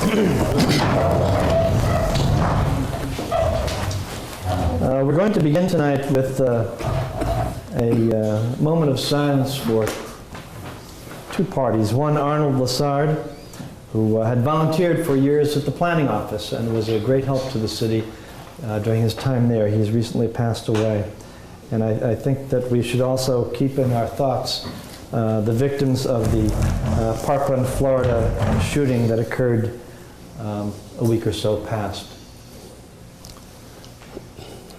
We're going to begin tonight with a moment of silence for two parties. One, Arnold Lassard, who had volunteered for years at the planning office and was a great help to the city during his time there. He's recently passed away. And I think that we should also keep in our thoughts the victims of the Parkland, Florida shooting that occurred a week or so past.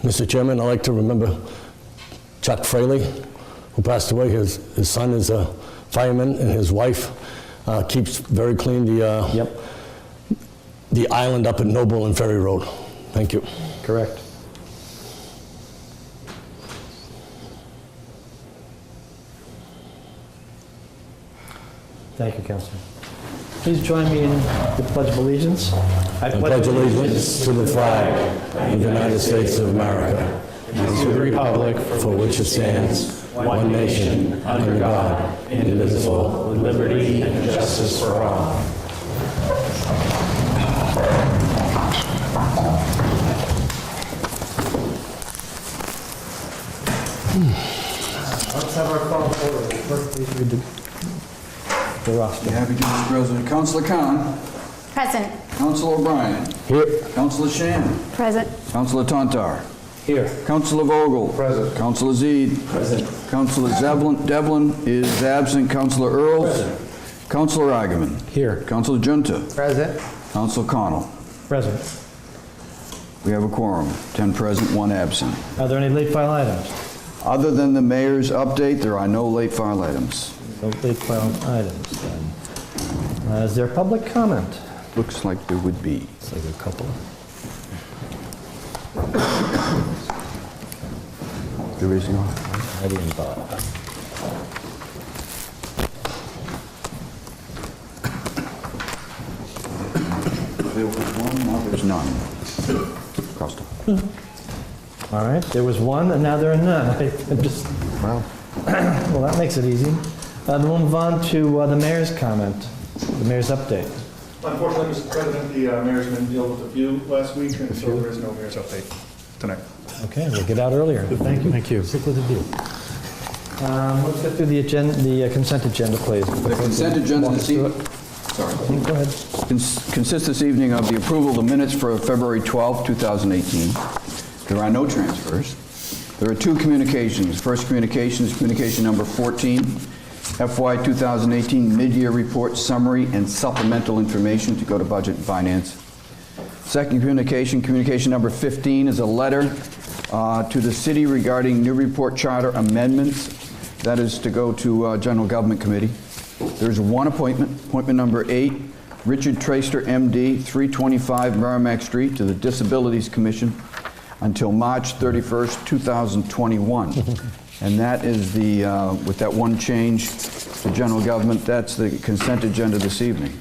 Mr. Chairman, I'd like to remember Chuck Fraley, who passed away. His son is a fireman, and his wife keeps very clean the island up at Noble and Ferry Road. Thank you. Correct. Thank you, Councilor. Please join me in the Pledge of Allegiance. I pledge allegiance to the flag of the United States of America and to the republic for which it stands, one nation, under God, indivisible, with liberty and justice for all. Let's have our call to order. Clerk, please read the roster. Happy to, Mr. President. Councilor Khan. Present. Councilor O'Brien. Here. Councilor Shan. Present. Councilor Tontar. Here. Councilor Vogel. Present. Councilor Zede. Present. Councilor Devlin is absent. Councilor Earls. Present. Councilor Agaman. Here. Councilor Junta. Present. Councilor Connell. Present. We have a quorum. 10 present, 1 absent. Are there any late file items? Other than the mayor's update, there are no late file items. No late file items, then. Is there public comment? Looks like there would be. It's like a couple. There is no. Heidi and Bob. There was one, now there's none. Costa. All right, there was one, and now there are none. I'm just, Wow. well, that makes it easy. Then we'll move on to the mayor's comment, the mayor's update. Unfortunately, Mr. President, the mayor's been dealing with a few last week, and so there is no mayor's update tonight. Okay, we'll get out earlier. Thank you. Thank you. Stick with the deal. Let's get through the agenda, the consent agenda, please. The consent agenda this evening. Sorry. Go ahead. Consists this evening of the approval of the minutes for February 12, 2018. There are no transfers. There are 2 communications. First communication is communication number 14, FY 2018 mid-year report summary and supplemental information to go to Budget and Finance. Second communication, communication number 15, is a letter to the city regarding Newburyport charter amendments. That is to go to General Government Committee. There's 1 appointment, appointment number 8, Richard Traster, MD, 325 Merrimack Street, to the Disabilities Commission until March 31st, 2021. And that is the, with that 1 change to general government, that's the consent agenda this evening.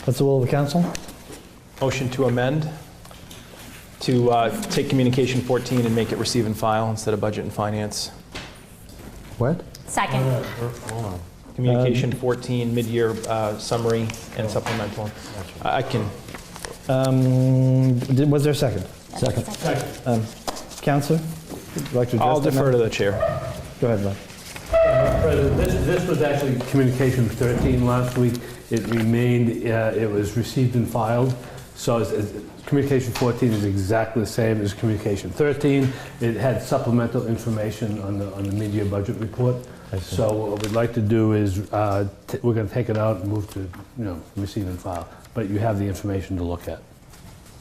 What's the will of the council? Motion to amend to take communication 14 and make it receive and file instead of budget and finance. What? Second. Hold on. Communication 14, mid-year summary and supplemental. I can. Was there a second? Second. Counselor, would you like to address I'll that defer now? to the chair. Go ahead, Bob. President, this was actually communication 13 last week. It remained, it was received and filed. So communication 14 is exactly the same as communication 13. It had supplemental information on the mid-year budget report. So what we'd like to do is we're going to take it out and move to receive and file. But you have the information to look at.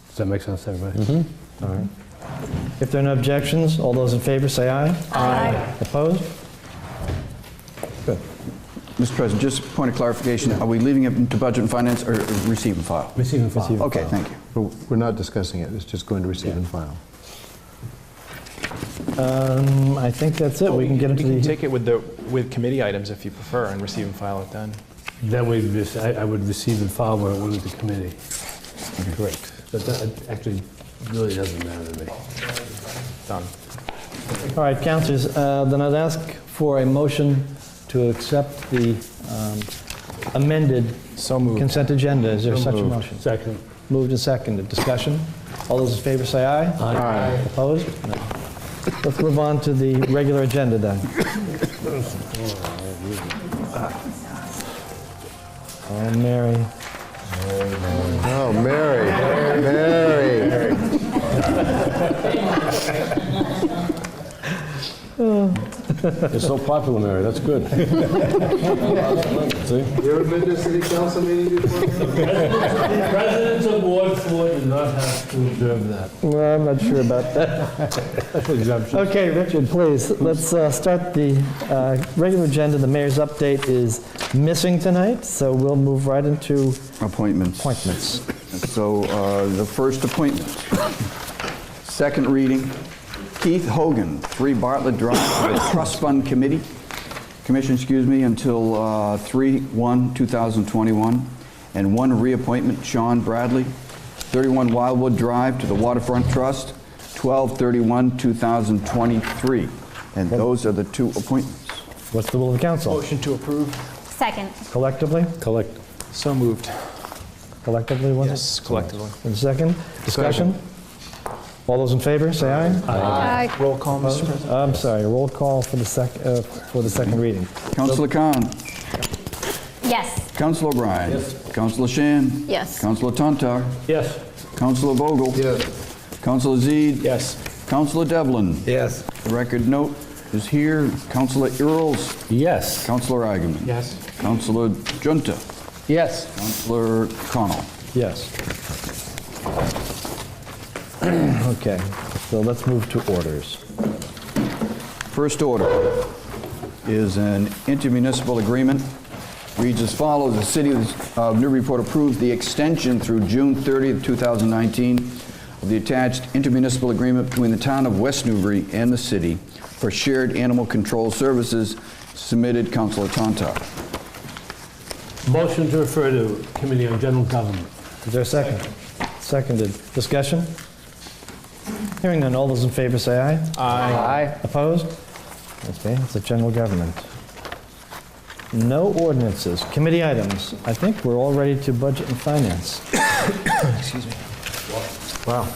Does that make sense to everybody? Mm-hmm. All right. If there are no objections, all those in favor say aye. Aye. Opposed? Good. Mr. President, just a point of clarification. Are we leaving it to Budget and Finance or receive and file? Receive and file. Okay, thank you. We're not discussing it, it's just going to receive and file. I think that's it. We can get into We can the... take it with committee items if you prefer and receive and file it then. Then I would receive and file when it went to committee. Correct. But that actually really doesn't matter to me. Done. All right, councilors, then I'd ask for a motion to accept the amended So moved. consent agenda. Is there such a motion? Second. Moved and seconded. Discussion? All those in favor say aye. Aye. Opposed? No. Let's move on to the regular agenda then. Oh, Mary. Oh, Mary, Mary. You're so popular, Mary, that's good. See? You ever been to a city council meeting before? Residents of Ward 4 do not have to observe that. Well, I'm not sure about that. Special exemption. Okay, Richard, please, let's start the regular agenda. The mayor's update is missing tonight, so we'll move right into Appointments. appointments. So the first appointment, second reading, Keith Hogan, 3 Bartlett Drive, to the Trust Fund Commission, until 3/1/2021, and 1 reappointment, Sean Bradley, 31 Wildwood Drive, to the Waterfront Trust, 12/31/2023. And those are the 2 appointments. What's the will of the council? Motion to approve. Second. Collectively? So moved. Collectively, was it? Yes, collectively. And second? Discussion? All those in favor, say aye. Aye. Roll call, Mr. President. I'm sorry, roll call for the second reading. Councilor Khan. Yes. Councilor O'Brien. Yes. Councilor Shan. Yes. Councilor Tontar. Yes. Councilor Vogel. Yes. Councilor Zede. Yes. Councilor Devlin. Yes. The record note is here. Councilor Earls. Yes. Councilor Agaman. Yes. Councilor Junta. Yes. Councilor Connell. Yes. Okay, so let's move to orders. First order is an intermunicipal agreement. Reads as follows. The City of Newburyport approves the extension through June 30th, 2019 of the attached intermunicipal agreement between the town of West Newbury and the city for shared animal control services. Submitted, Councilor Tontar. Motion to refer to Committee on General Government. Is there a second? Seconded. Discussion? Hearing none, all those in favor say aye. Aye. Opposed? Okay, it's the general government. No ordinances. Committee items. I think we're all ready to budget and finance. Excuse me. Wow.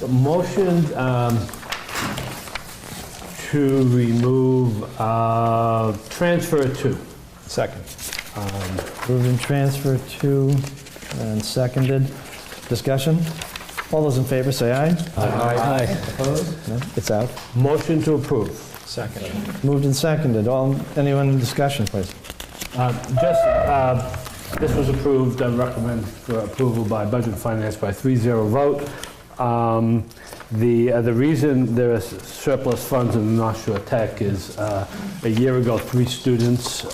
Motion to remove transfer 2. Second. Moved and transfer to, and seconded. Discussion? All those in favor say aye. Aye. Opposed? No, it's out. Motion to approve. Second. Moved and seconded. Anyone in discussion, please? This was approved, recommend for approval by Budget and Finance by 3-0 vote. The reason there is surplus funds in the North Shore Tech is a year ago, 3 students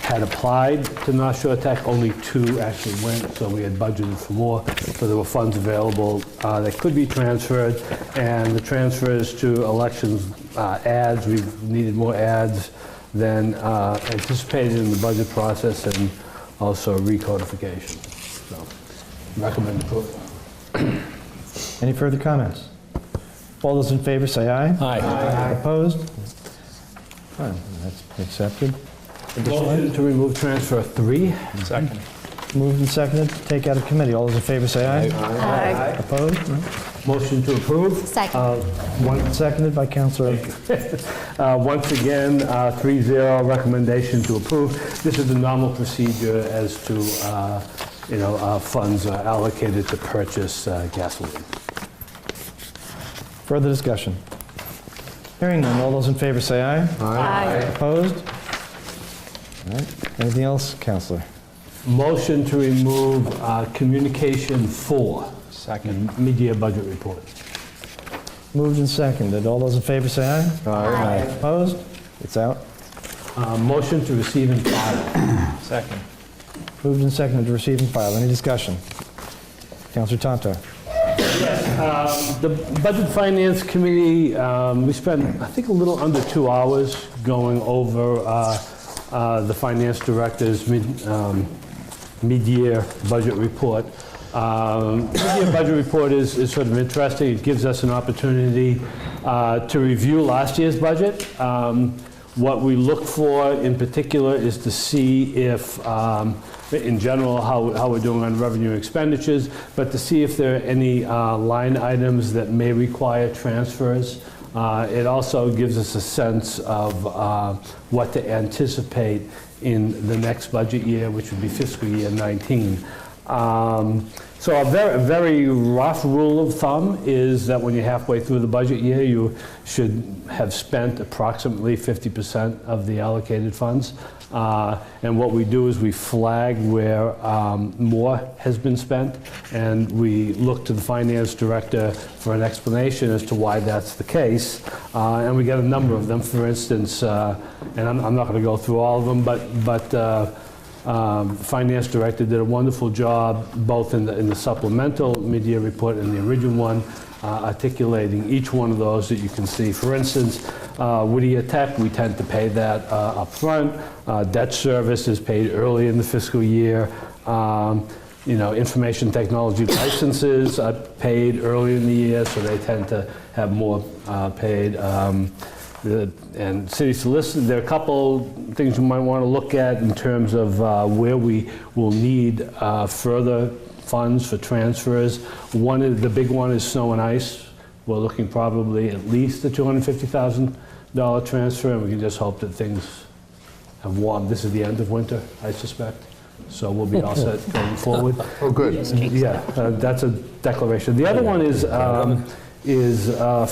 had applied to North Shore Tech. Only 2 actually went, so we had budgeted for more. So there were funds available that could be transferred, and the transfers to elections ads, we've needed more ads than anticipated in the budget process, and also recodification. So recommend approval. Any further comments? All those in favor say aye. Aye. Opposed? Fine, that's accepted. Motion to remove transfer 3. Second. Moved and seconded to take out of committee. All those in favor say aye. Aye. Opposed? No? Motion to approve. Second. Seconded by Councilor. Once again, 3-0 recommendation to approve. This is the normal procedure as to, funds are allocated to purchase gasoline. Further discussion? Hearing none, all those in favor say aye. Aye. Opposed? All right. Anything else, Councilor? Motion to remove communication 4. Second. Mid-year budget report. Moved and seconded. All those in favor say aye. Aye. Opposed? It's out. Motion to receive and file. Second. Moved and seconded to receive and file. Any discussion? Councilor Tontar. The Budget Finance Committee, we spent, I think, a little under 2 hours going over the Finance Director's mid-year budget report. Mid-year budget report is sort of interesting. It gives us an opportunity to review last year's budget. What we look for in particular is to see if, in general, how we're doing on revenue expenditures, but to see if there are any line items that may require transfers. It also gives us a sense of what to anticipate in the next budget year, which would be fiscal year 19. So a very rough rule of thumb is that when you're halfway through the budget year, you should have spent approximately 50% of the allocated funds. And what we do is we flag where more has been spent, and we look to the finance director for an explanation as to why that's the case. And we get a number of them. For instance, and I'm not going to go through all of them, but the finance director did a wonderful job both in the supplemental mid-year report and the original one, articulating each one of those that you can see. For instance, Whittier Tech, we tend to pay that up front. Debt service is paid early in the fiscal year. Information technology licenses are paid early in the year, so they tend to have more paid. And city solicitor, there are a couple things you might want to look at in terms of where we will need further funds for transfers. The big one is snow and ice. We're looking probably at least a $250,000 transfer, and we can just hope that things have warmed. This is the end of winter, I suspect, so we'll be all set going forward. Oh, good. Yeah, that's a declaration. The other one is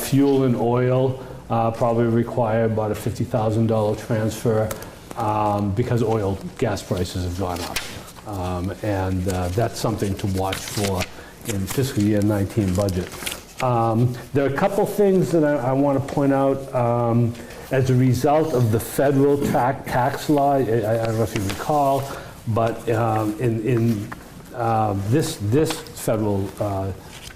fuel and oil. Probably require about a $50,000 transfer because gas prices have gone up. And that's something to watch for in fiscal year 19 budget. There are a couple things that I want to point out as a result of the federal tax law. I don't know if you recall, but in this federal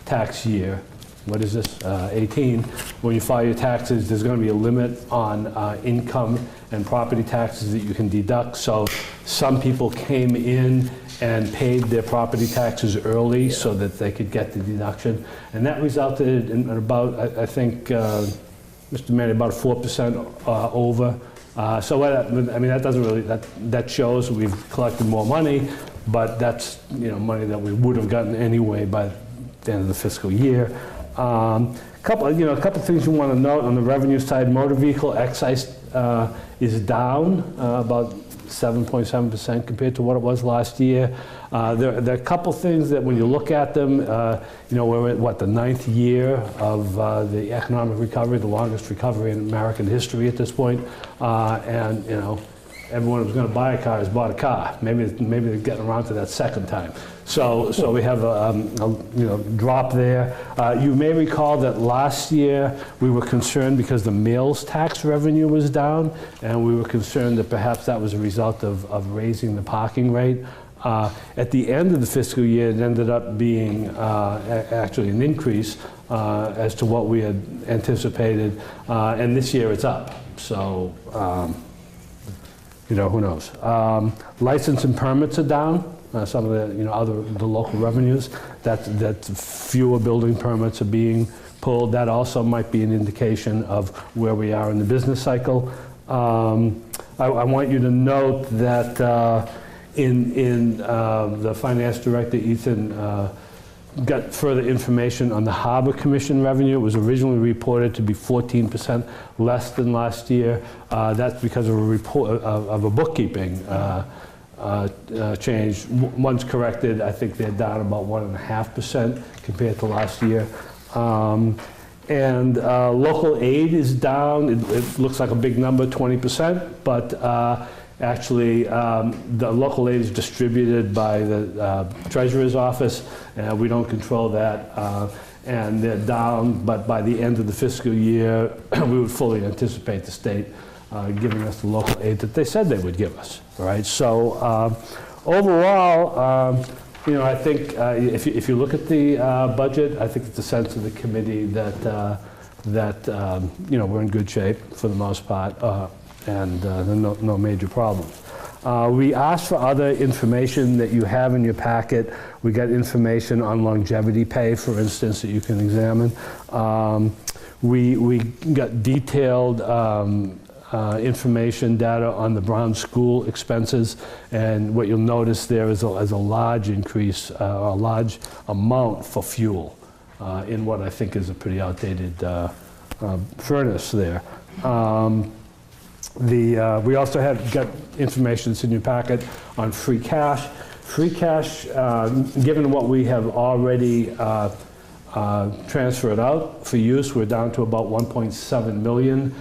tax year, what is this, 18, when you file your taxes, there's going to be a limit on income and property taxes that you can deduct. So some people came in and paid their property taxes early so that they could get the deduction. And that resulted in about, I think, Mr. Manny, about 4% over. So that doesn't really, that shows we've collected more money, but that's money that we would have gotten anyway by the end of the fiscal year. A couple things you want to note on the revenue side. Motor vehicle excise is down about 7.7% compared to what it was last year. There are a couple things that when you look at them, we're at the 9th year of the economic recovery, the longest recovery in American history at this point, and everyone who's going to buy a car has bought a car. Maybe they're getting around to that second time. So we have a drop there. You may recall that last year we were concerned because the meals tax revenue was down, and we were concerned that perhaps that was a result of raising the parking rate. At the end of the fiscal year, it ended up being actually an increase as to what we had anticipated, and this year it's up. So. Who knows? License and permits are down. Some of the local revenues. That fewer building permits are being pulled. That also might be an indication of where we are in the business cycle. I want you to note that in the finance director, Ethan, got further information on the Harbor Commission revenue. It was originally reported to be 14% less than last year. That's because of a bookkeeping change. Once corrected, I think they're down about 1.5% compared to last year. And local aid is down. It looks like a big number, 20%, but actually, the local aid is distributed by the Treasurer's Office. We don't control that. And they're down, but by the end of the fiscal year, we would fully anticipate the state giving us the local aid that they said they would give us. All right. So overall, I think if you look at the budget, I think it's the sense of the committee that we're in good shape for the most part. And no major problems. We asked for other information that you have in your packet. We got information on longevity pay, for instance, that you can examine. We got detailed information data on the Brown School expenses, and what you'll notice there is a large increase, a large amount for fuel in what I think is a pretty outdated furnace there. We also got information that's in your packet on free cash. Free cash, given what we have already transferred out for use, we're down to about 1.7 million.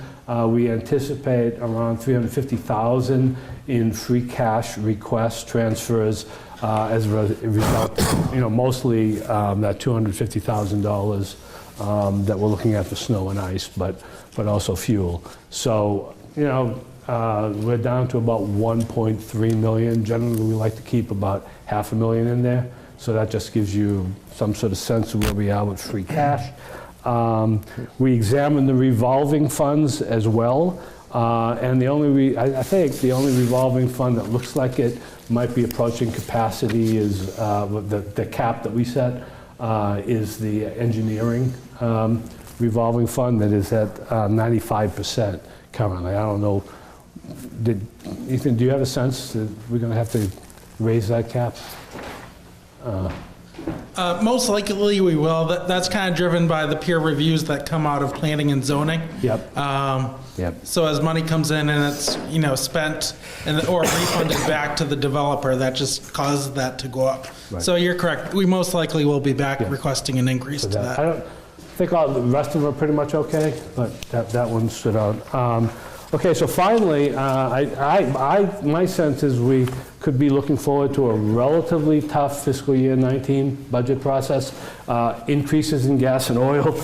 We anticipate around 350,000 in free cash request transfers as a result, mostly that $250,000 that we're looking at for snow and ice, but also fuel. So, we're down to about 1.3 million. Generally, we like to keep about $500,000 in there. So that just gives you some sort of sense of where we are with free cash. We examined the revolving funds as well. And I think the only revolving fund that looks like it might be approaching capacity is the cap that we set is the engineering revolving fund that is at 95% currently. I don't know. Ethan, do you have a sense that we're going to have to raise that cap? Most likely we will. That's kind of driven by the peer reviews that come out of planning and zoning. Yep. So as money comes in and it's spent or refunded back to the developer, that just causes that to go up. Right. So you're correct. We most likely will be back requesting an increase So to that. I think all the rest of them are pretty much okay, but that one stood out. Okay, so finally, my sense is we could be looking forward to a relatively tough fiscal year 19 budget process. Increases in gas and oil.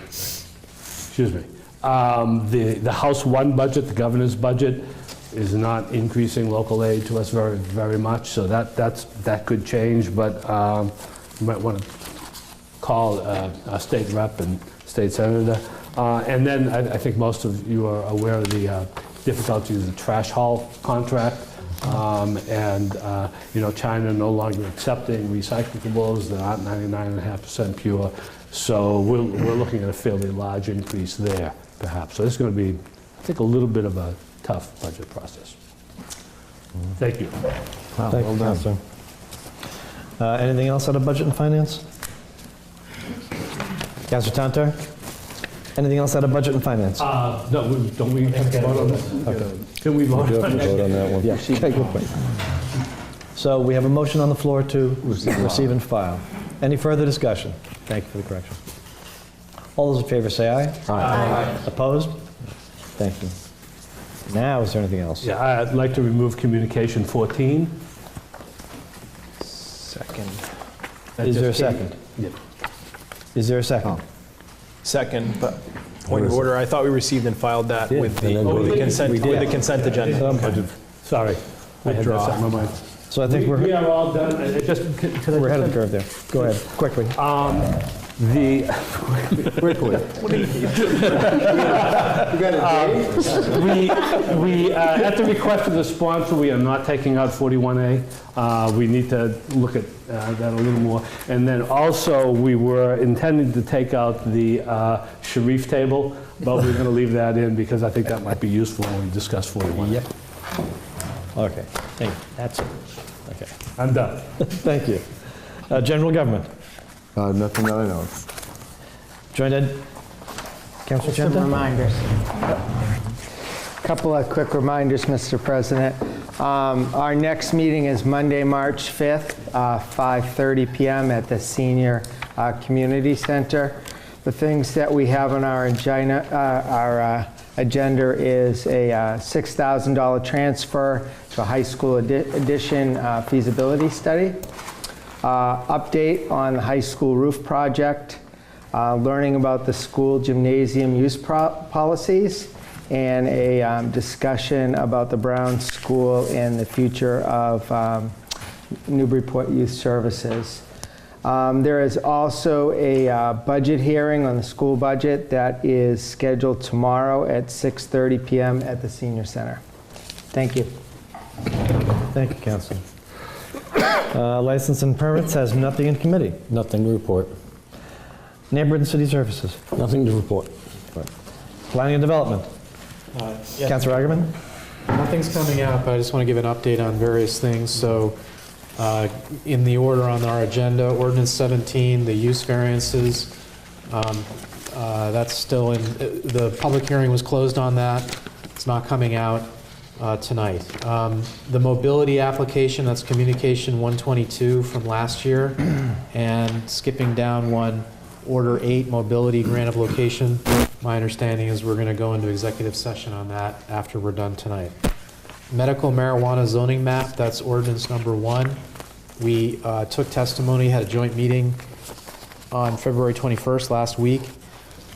Excuse me. The House 1 budget, the governor's budget, is not increasing local aid to us very, very much, so that could change, but you might want to call our state rep and state senator. And then I think most of you are aware of the difficulties of the trash haul contract. China no longer accepting recyclables that aren't 99.5% pure. So we're looking at a fairly large increase there, perhaps. So it's going to be, I think, a little bit of a tough budget process. Thank you. Wow, thank you, Counselor. Anything else out of budget and finance? Counselor Tantar? Anything else out of budget and finance? No, don't we have to vote on that? Okay. Can we vote on Vote that? on that one. Yeah, okay, good point. So we have a motion on the floor to receive and file. Any further discussion? Thank you for the correction. All those in favor say aye. Aye. Opposed? Thank you. Now, is there anything else? Yeah, I'd like to remove communication 14. Second. That Is there a just came- second? Yeah. Is there a second? Second, but point of order, I thought we received and filed that with the consent agenda. Sorry. I had that set in my mind. So I think We we're are all done. we're ahead of the curve there. Go ahead, quickly. Quickly. We, at the request of the sponsor, we are not taking out 41A. We need to look at that a little more. And then also, we were intending to take out the Sharif table, but we're going to leave that in because I think that might be useful when we discuss 41. Yep. Okay, thank you. That's it. Okay, I'm done. thank you. General government. Nothing that I know of. Joint Ed. Councilor Some Chanta? reminders. Couple of quick reminders, Mr. President. Our next meeting is Monday, March 5th, 5:30 p.m. at the Senior Community Center. The things that we have on our agenda is a $6,000 transfer to a high school addition feasibility study, update on the high school roof project, learning about the school gymnasium use policies, and a discussion about the Brown School and the future of Newburyport Youth Services. There is also a budget hearing on the school budget that is scheduled tomorrow at 6:30 p.m. at the Senior Center. Thank you. Thank you, Councilor. License and permits has nothing in committee. Nothing to report. Neighborhood and city services. Nothing to report. Planning and Development. Councilor Ackerman? Nothing's coming out, but I just want to give an update on various things. So in the order on our agenda, Ordinance 17, the use variances, that's still in, the public hearing was closed on that. It's not coming out tonight. The mobility application, that's Communication 122 from last year, and skipping down one, Order 8, Mobility Grant of Location. My understanding is we're going to go into executive session on that after we're done tonight. Medical marijuana zoning map, that's ordinance number 1. We took testimony, had a joint meeting on February 21st last week,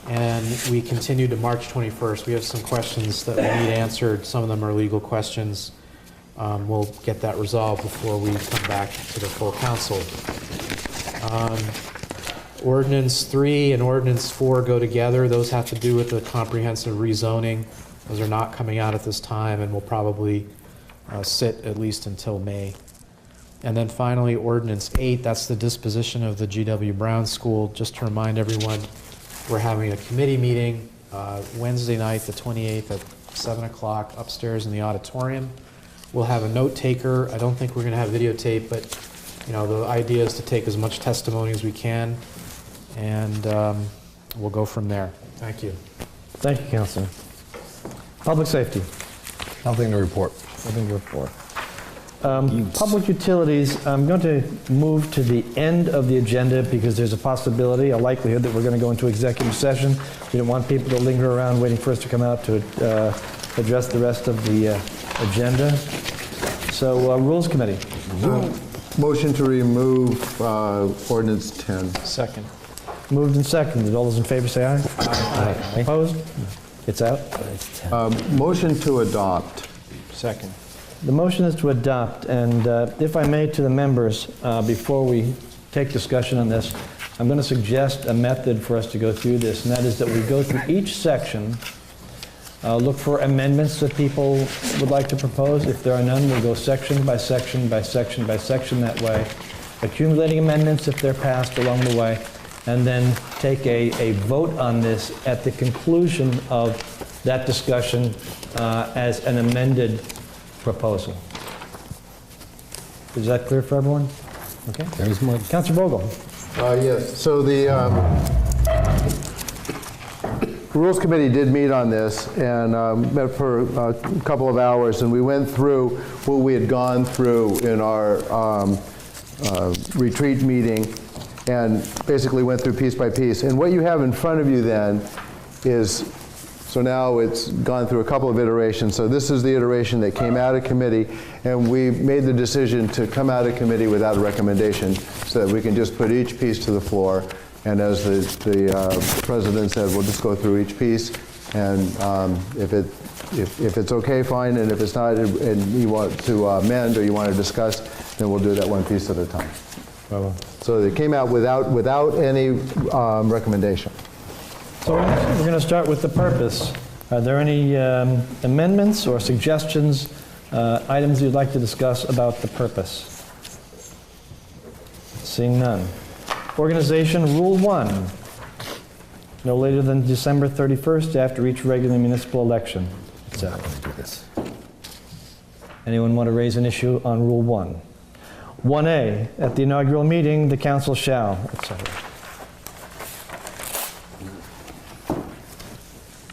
and we continued to March 21st. We have some questions that we need answered. Some of them are legal questions. We'll get that resolved before we come back to the full council. Ordinance 3 and Ordinance 4 go together. Those have to do with the comprehensive rezoning. Those are not coming out at this time and will probably sit at least until May. And then finally, Ordinance 8, that's the disposition of the G.W. Brown School. Just to remind everyone, we're having a committee meeting Wednesday night, the 28th at 7 o'clock upstairs in the auditorium. We'll have a note taker. I don't think we're going to have videotape, but you know, the idea is to take as much testimony as we can, and we'll go from there. Thank you. Thank you, Councilor. Public Safety. Nothing to report. Nothing to report. Public Utilities, I'm going to move to the end of the agenda because there's a possibility, a likelihood that we're going to go into executive session. We don't want people to linger around waiting for us to come out to address the rest of the agenda. So, Rules Committee. Motion to remove ordinance 10. Second. Moved and seconded. All those in favor say aye. Aye. Opposed? It's out. Motion to adopt. Second. The motion is to adopt, and if I may to the members, before we take discussion on this, I'm going to suggest a method for us to go through this, and that is that we go through each section, look for amendments that people would like to propose. If there are none, we'll go section by section by section by section that way, accumulating amendments if they're passed along the way, and then take a vote on this at the conclusion of that discussion as an amended proposal. Is that clear for everyone? Okay. There's my... Councilor Vogel. Yes, so the Rules Committee did meet on this and met for a couple of hours, and we went through what we had gone through in our retreat meeting and basically went through piece by piece. And what you have in front of you then is, so now it's gone through a couple of iterations. So this is the iteration that came out of committee, and we made the decision to come out of committee without a recommendation so that we can just put each piece to the floor. And as the president said, we'll just go through each piece, and if it's okay, fine, and if it's not, and you want to amend or you want to discuss, then we'll do that one piece at a time. So they came out without any recommendation. So we're going to start with the purpose. Are there any amendments or suggestions, items you'd like to discuss about the purpose? Seeing none. Organization Rule 1. No later than December 31st after each regular municipal election. So, anyone want to raise an issue on Rule 1? 1A, at the inaugural meeting, the council shall, etc.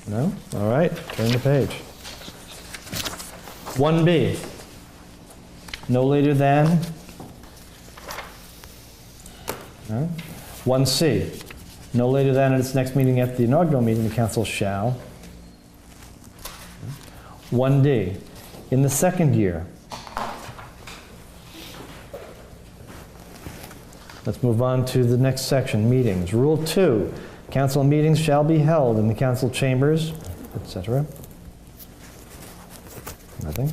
No? All right, turn the page. 1B, no later than. No? 1C, no later than at its next meeting at the inaugural meeting, the council shall. 1D, in the second year. Let's move on to the next section, meetings. Rule 2, council meetings shall be held in the council chambers, etc. Nothing.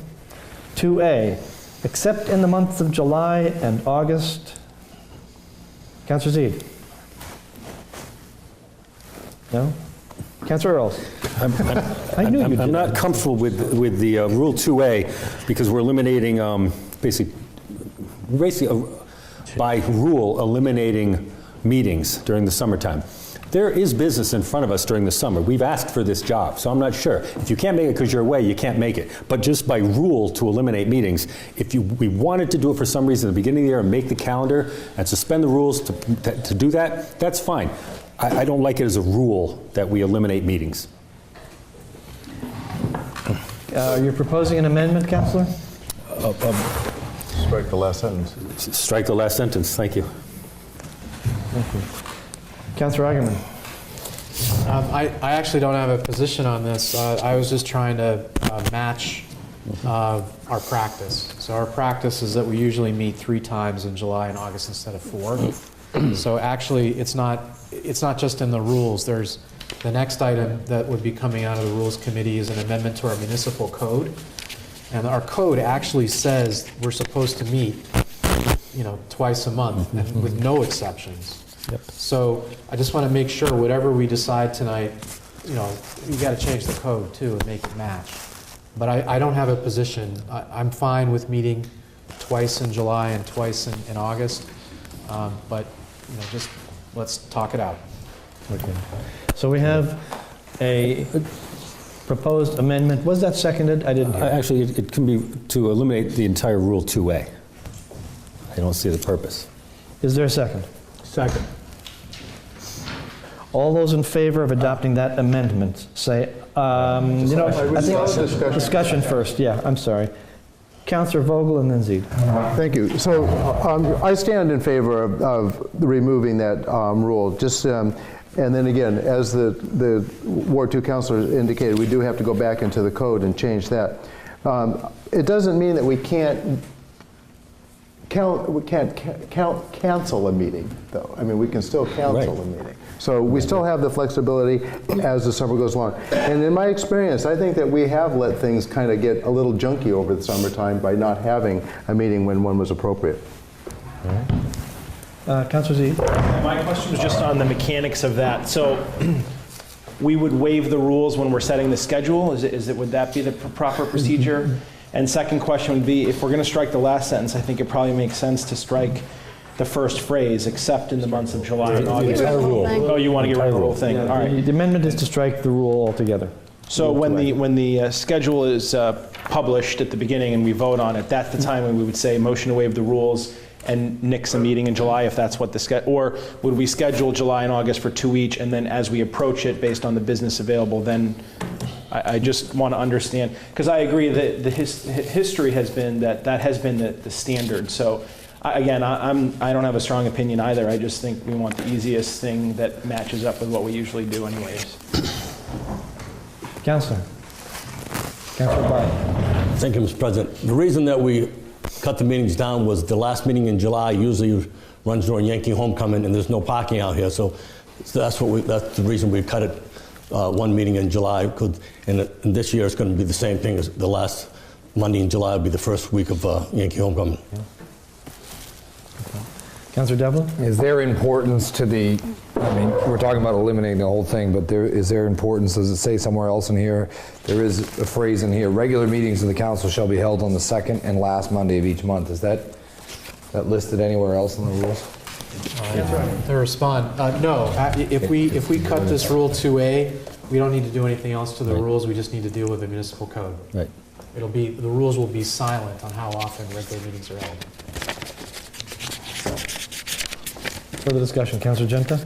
2A, except in the months of July and August. Councilor Zede? No? Councilor Earls? I knew you did. I'm not comfortable with the Rule 2A because we're eliminating basically by rule eliminating meetings during the summertime. There is business in front of us during the summer. We've asked for this job, so I'm not sure. If you can't make it because you're away, you can't make it. But just by rule to eliminate meetings, if we wanted to do it for some reason at the beginning of the year and make the calendar and suspend the rules to do that, that's fine. I don't like it as a rule that we eliminate meetings. You're proposing an amendment, Counselor? Strike the last sentence. Strike the last sentence, thank you. Thank you. Counselor Augerman. I actually don't have a position on this. I was just trying to match our practice. So our practice is that we usually meet 3 times in July and August instead of 4. So actually, it's not just in the rules. There's the next item that would be coming out of the Rules Committee is an amendment to our municipal code. And our code actually says we're supposed to meet, twice a month, and with no exceptions. Yep. So I just want to make sure whatever we decide tonight, we got to change the code too and make it match. But I don't have a position. I'm fine with meeting twice in July and twice in August. But just let's talk it out. Okay. So we have a proposed amendment. Was that seconded? I didn't hear. Actually, it can be to eliminate the entire Rule 2A. I don't see the purpose. Is there a second? Second. All those in favor of adopting that amendment, say, I think discussion first. Yeah, I'm sorry. Counselor Vogel and then Zede. Thank you. So I stand in favor of removing that rule. Just and then again, as the Ward 2 councilor indicated, we do have to go back into the code and change that. It doesn't mean that we can't cancel a meeting, though. I mean, we can still cancel a meeting. So we still have the flexibility as the summer goes along. And in my experience, I think that we have let things kind of get a little junky over the summertime by not having a meeting when one was appropriate. Councilor Zede. My question was just on the mechanics of that. So we would waive the rules when we're setting the schedule? Would that be the proper procedure? And second question would be, if we're going to strike the last sentence, I think it probably makes sense to strike the first phrase, except in the months of July and August. Oh, you want to get rid of the whole thing? All right. The amendment is to strike the rule altogether. So when the schedule is published at the beginning and we vote on it, that's the time when we would say motion to waive the rules and nix a meeting in July, if that's what the schedule, or would we schedule July and August for 2 each, and then as we approach it based on the business available, then I just want to understand, because I agree that the history has been that has been the standard. So I don't have a strong opinion either. I just think we want the easiest thing that matches up with what we usually do anyways. Councilor Barr. Thank you, Mr. President. The reason that we cut the meetings down was the last meeting in July usually runs during Yankee homecoming, and there's no parking out here. So that's the reason we cut it one meeting in July. And this year it's going to be the same thing as the last Monday in July will be the first week of Yankee homecoming. Yeah. Councilor Devlin? Is there importance to we're talking about eliminating the whole thing, but is there importance, does it say somewhere else in here? There is a phrase in here, regular meetings of the council shall be held on the second and last Monday of each month. Is that listed anywhere else in the rules? To respond, no. If we cut this Rule 2A, we don't need to do anything else to the rules. We just need to deal with the municipal code. Right. The rules will be silent on how often regular meetings are held. Further discussion. Councilor Genta?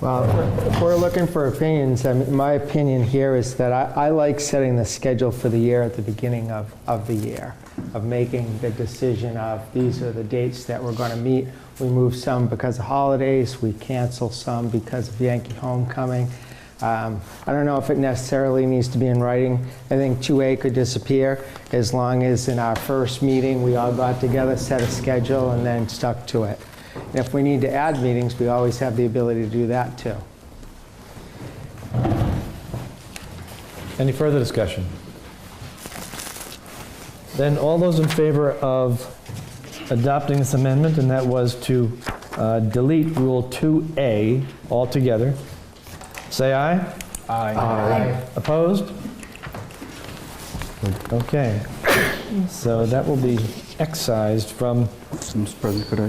Well, if we're looking for opinions, my opinion here is that I like setting the schedule for the year at the beginning of the year, of making the decision of these are the dates that we're going to meet. We move some because of holidays. We cancel some because of Yankee homecoming. I don't know if it necessarily needs to be in writing. I think 2A could disappear as long as in our first meeting we all got together, set a schedule, and then stuck to it. And if we need to add meetings, we always have the ability to do that too. Any further discussion? Then all those in favor of adopting this amendment, and that was to delete Rule 2A altogether, say aye. Aye. Aye. Opposed? Okay. So that will be excised from Mr. President, could I?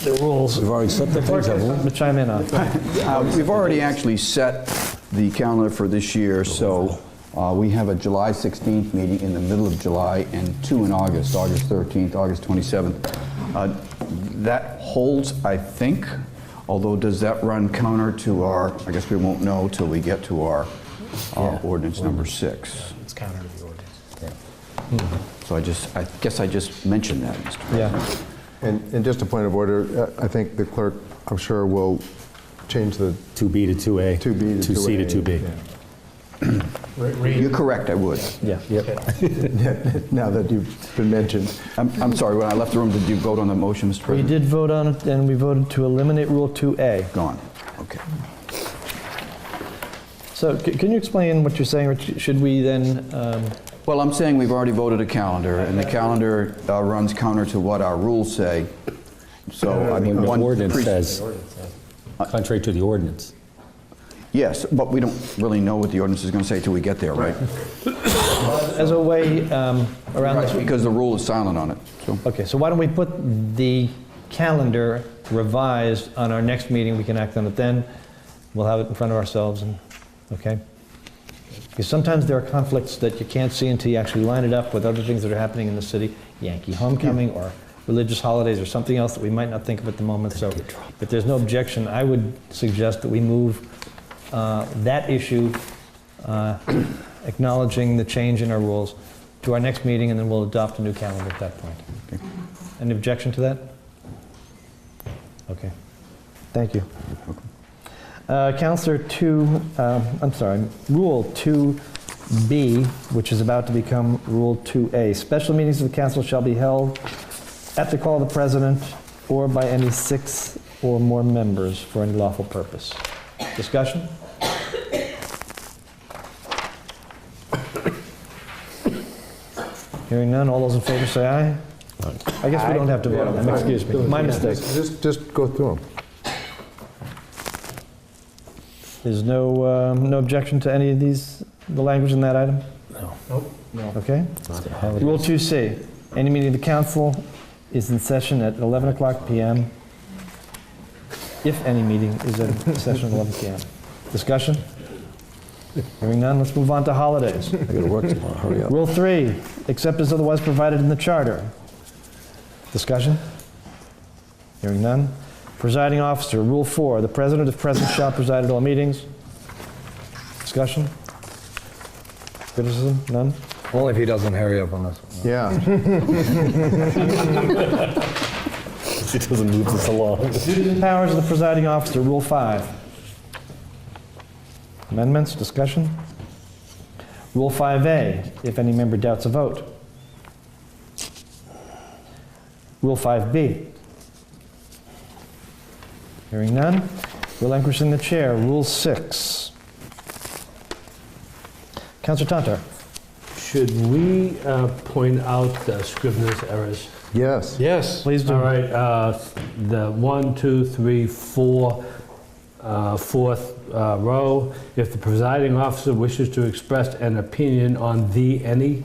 the rules. We've already set the Clerk things, has haven't something to chime in on. We've already actually set the calendar for this year, so we have a July 16th meeting in the middle of July and 2 in August, August 13th, August 27th. That holds, I think, although does that run counter to our, I guess we won't know till we get to our ordinance number 6. It's counter to the ordinance. So I guess I just mentioned that, Mr. President. Yeah. And just a point of order, I think the clerk, I'm sure, will change the 2B to 2A. 2B to 2C 2A. to 2B. You're correct, I would. Yeah. Now that you've been mentioned. I'm sorry, when I left the room, did you vote on the motion, Mr. We President? did vote on it, and we voted to eliminate Rule 2A. Gone. Okay. So can you explain what you're saying, or should we then, Well, I'm saying we've already voted a calendar, and the calendar runs counter to what our rules say. So, I mean, The one... ordinance says, contrary to the ordinance. Yes, but we don't really know what the ordinance is going to say till we get there, right? as a way around Right, this? because the rule is silent on it, so... Okay, so why don't we put the calendar revised on our next meeting? We can act on it then. We'll have it in front of ourselves, and okay? Because sometimes there are conflicts that you can't see until you actually line it up with other things that are happening in the city, Yankee homecoming or religious holidays or something else that we might not think of at the moment. So if there's no objection, I would suggest that we move that issue, acknowledging the change in our rules, to our next meeting, and then we'll adopt a new calendar at that point. Okay. Any objection to that? Okay. Thank you. Counselor Rule 2B, which is about to become Rule 2A. Special meetings of the council shall be held at the call of the president or by any 6 or more members for any lawful purpose. Discussion? Hearing none, all those in favor say aye. I guess we don't have to vote on them, excuse me. My mistake. Just go through them. There's no objection to any of these, the language in that item? Nope. Okay. Rule 2C, any meeting of the council is in session at 11 o'clock p.m. if any meeting is in session at 11 p.m. Discussion? Hearing none, let's move on to holidays. I gotta work tomorrow, hurry up. Rule 3, except as otherwise provided in the charter. Discussion? Hearing none. Presiding officer, Rule 4, the president, if present, shall preside at all meetings. Discussion? Criticism? None? Only if he doesn't hurry up on this one. Yeah. He doesn't move this along. Duties and powers of the presiding officer, Rule 5. Amendments, discussion? Rule 5A, if any member doubts a vote. Rule 5B. Hearing none, relinquishing the chair, Rule 6. Councilor Tantar. Should we point out the Scrivener's errors? Yes. Yes. Please do. All right, the 1, 2, 3, 4, fourth row, if the presiding officer wishes to express an opinion on the any,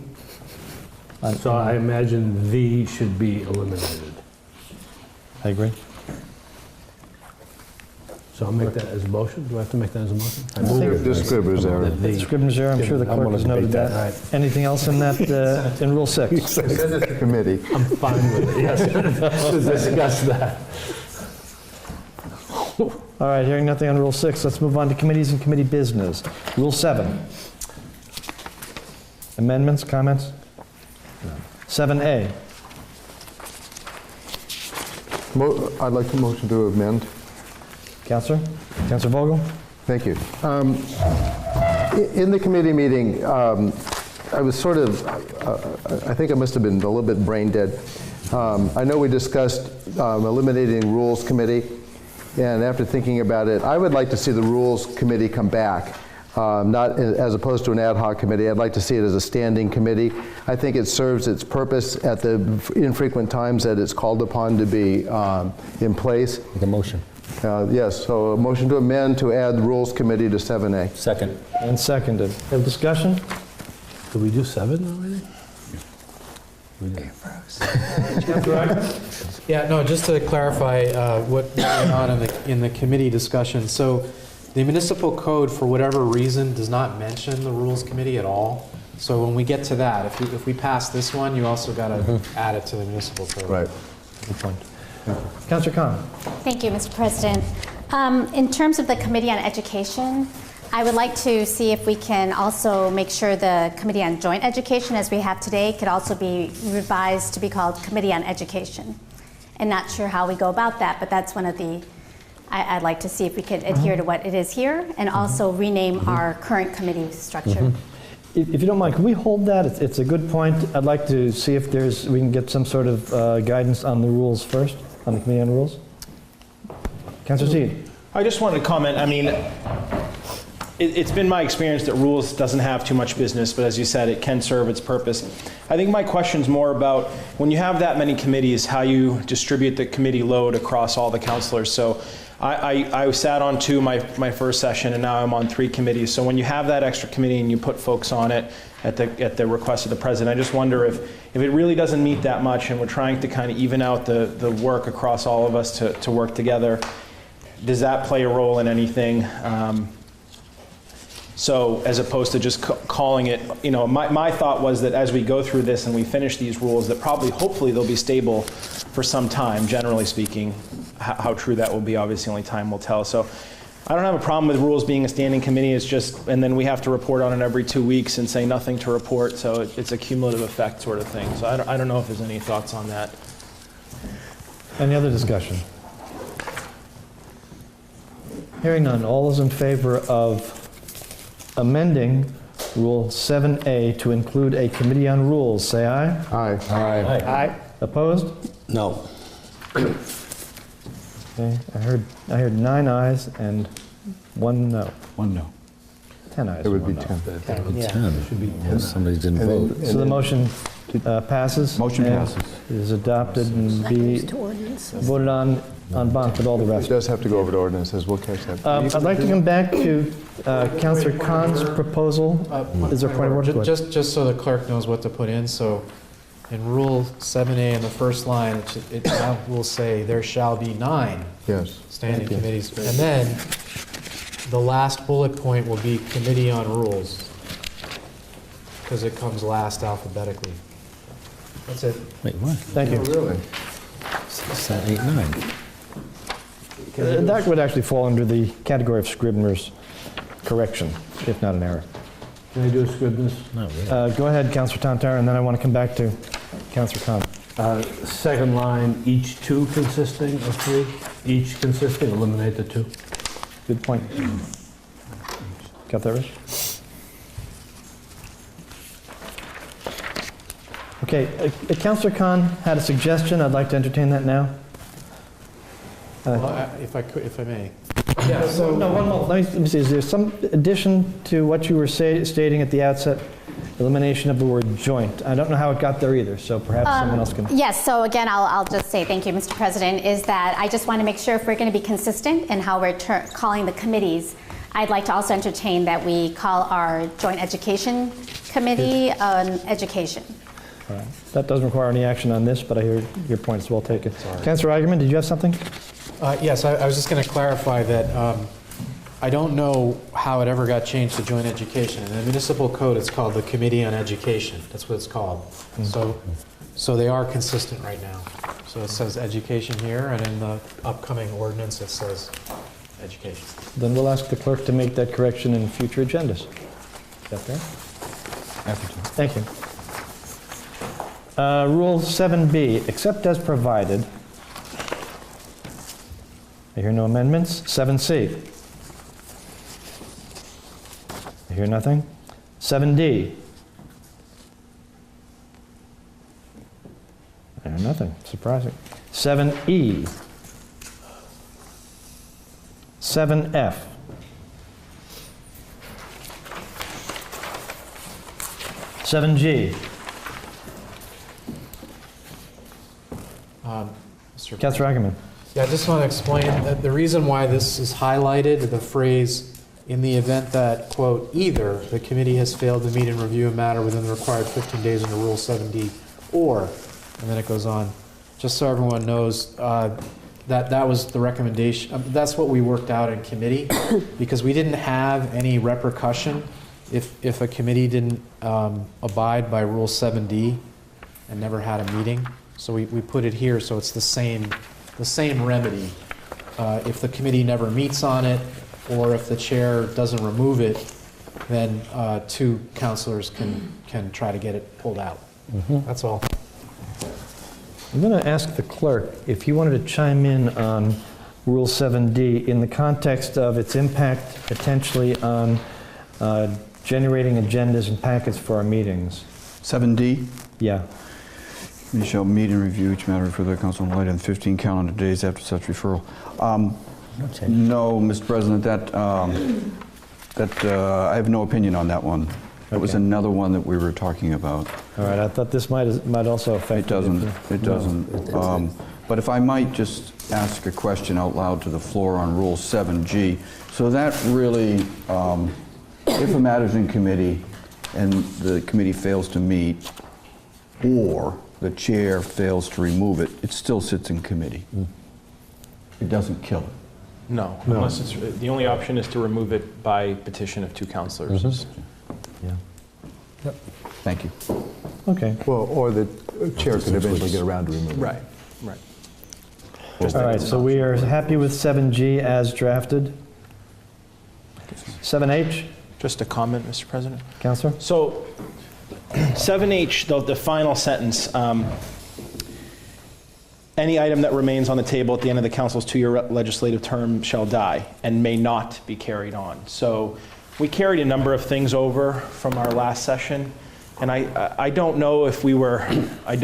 so I imagine the should be eliminated. I agree. So I'll make that as a motion. Do I have to make that as a motion? I move Just Scrivener's error. the- Scrivener's error, I'm sure the I'm clerk gonna has noted debate that. that. Anything else in that, in Rule 6? Send it to committee. I'm fine with it, yes. To discuss that. All right, hearing nothing on Rule 6, let's move on to committees and committee business. Rule 7. Amendments, comments? 7A. I'd like to motion to amend. Counselor? Counselor Vogel? Thank you. In the committee meeting, I was sort of, I think I must have been a little bit brain dead. I know we discussed eliminating Rules Committee, and after thinking about it, I would like to see the Rules Committee come back, not as opposed to an ad hoc committee. I'd like to see it as a standing committee. I think it serves its purpose at the infrequent times that it's called upon to be in place. The motion. Yes, so a motion to amend to add the Rules Committee to 7A. Second. And seconded. Have discussion? Did we do 7 already? Yeah, no, just to clarify what went on in the committee discussion. So the municipal code, for whatever reason, does not mention the Rules Committee at all. So when we get to that, if we pass this one, you also got to add it to the municipal code. Right. Good point. Councillor Khan. Thank you, Mr. President. In terms of the Committee on Education, I would like to see if we can also make sure the Committee on Joint Education, as we have today, could also be revised to be called Committee on Education. And not sure how we go about that, but that's one of the, I'd like to see if we could adhere to what it is here and also rename our current committee structure. If you don't mind, can we hold that? It's a good point. I'd like to see if we can get some sort of guidance on the rules first, on the Committee on Rules. Councillor Seed. I just wanted to comment, I mean, it's been my experience that rules doesn't have too much business, but as you said, it can serve its purpose. I think my question's more about when you have that many committees, how you distribute the committee load across all the councilors. So I sat on 2 my first session, and now I'm on 3 committees. So when you have that extra committee and you put folks on it at the request of the president, I just wonder if it really doesn't meet that much and we're trying to kind of even out the work across all of us to work together, does that play a role in anything? So as opposed to just calling it, you know, my thought was that as we go through this and we finish these rules, that hopefully they'll be stable for some time, generally speaking. How true that will be, obviously only time will tell. So I don't have a problem with rules being a standing committee. It's just, and then we have to report on it every 2 weeks and say nothing to report. So it's a cumulative effect sort of thing. So I don't know if there's any thoughts on that. Any other discussion? Hearing none, all those in favor of amending Rule 7A to include a Committee on Rules, say aye. Aye. Aye. Aye. Opposed? No. Okay, I heard 9 ayes and 1 no. 1 no. 10 ayes. It would be 1 no. 10. Yeah. 10. Somebody didn't vote. So the motion passes? Motion and passes. Is adopted and be voted on banc with all the It rest. does have to go over to ordinances. We'll catch that. I'd like to come back to Councillor Khan's proposal. Is there a point of order? Go ahead. Just so the clerk knows what to put in, so in Rule 7A in the first line, it now will say there shall be 9 Yes. standing committees. And then the last bullet point will be Committee on Rules, because it comes last alphabetically. That's it. Wait, what? Thank you. Really? 7, 8, 9. That would actually fall under the category of Scribner's correction, if not an error. Can I do a Scribner's? Not really. Go ahead, Councillor Tantara, and then I want to come back to Councillor Khan. Second line, each 2 consisting of 3? Each consisting, eliminate the 2. Good point. Got that right? Okay, Councillor Khan had a suggestion. I'd like to entertain that now. Well, if I may. Yeah, so, no, one more. Let me see, is there some addition to what you were stating at the outset? Elimination of the word joint. I don't know how it got there either, so perhaps someone else can. Yes, so again, I'll just say thank you, Mr. President, is that I just want to make sure if we're going to be consistent in how we're calling the committees, I'd like to also entertain that we call our Joint Education Committee Education. All right. That doesn't require any action on this, but I hear your point is well taken. Councillor Eigenman, did you have something? Yes, I was just going to clarify that I don't know how it ever got changed to joint education. In the municipal code, it's called the Committee on Education. That's what it's called. So they are consistent right now. So it says education here, and in the upcoming ordinance, it says education. Then we'll ask the clerk to make that correction in future agendas. Is that fair? Thank you. Rule 7B, except as provided. I hear no amendments. 7C. I hear nothing. 7D. I hear nothing. Surprising. 7E. 7F. 7G. Mr. Councillor Ackerman. Yeah, I just want to explain that the reason why this is highlighted, the phrase, in the event that, quote, either the committee has failed to meet and review a matter within the required 15 days under Rule 7D, or, and then it goes on, just so everyone knows, that was the recommendation. That's what we worked out in committee, because we didn't have any repercussion if a committee didn't abide by Rule 7D and never had a meeting. So we put it here, so it's the same remedy. If the committee never meets on it, or if the chair doesn't remove it, then two counselors can try to get it pulled out. That's all. I'm going to ask the clerk if he wanted to chime in on Rule 7D in the context of its impact potentially on generating agendas and packets for our meetings. 7D? Yeah. We shall meet and review each matter for the council in light of 15 calendar days after such referral. No, Mr. President, I have no opinion on that one. That was another one that we were talking about. All right, I thought this might also affect it. It doesn't. But if I might just ask a question out loud to the floor on Rule 7G. So that really, if a matter's in committee and the committee fails to meet, or the chair fails to remove it, it still sits in committee. It doesn't kill it. No, unless it's, the only option is to remove it by petition of two counselors. Yeah. Yep. Thank you. Okay. Well, or the chair could eventually get around to remove it. Right. All right, so we are happy with 7G as drafted. 7H? Just a comment, Mr. President. Counselor? So 7H, the final sentence, any item that remains on the table at the end of the council's 2-year legislative term shall die and may not be carried on. So we carried a number of things over from our last session, and I don't know if we were, I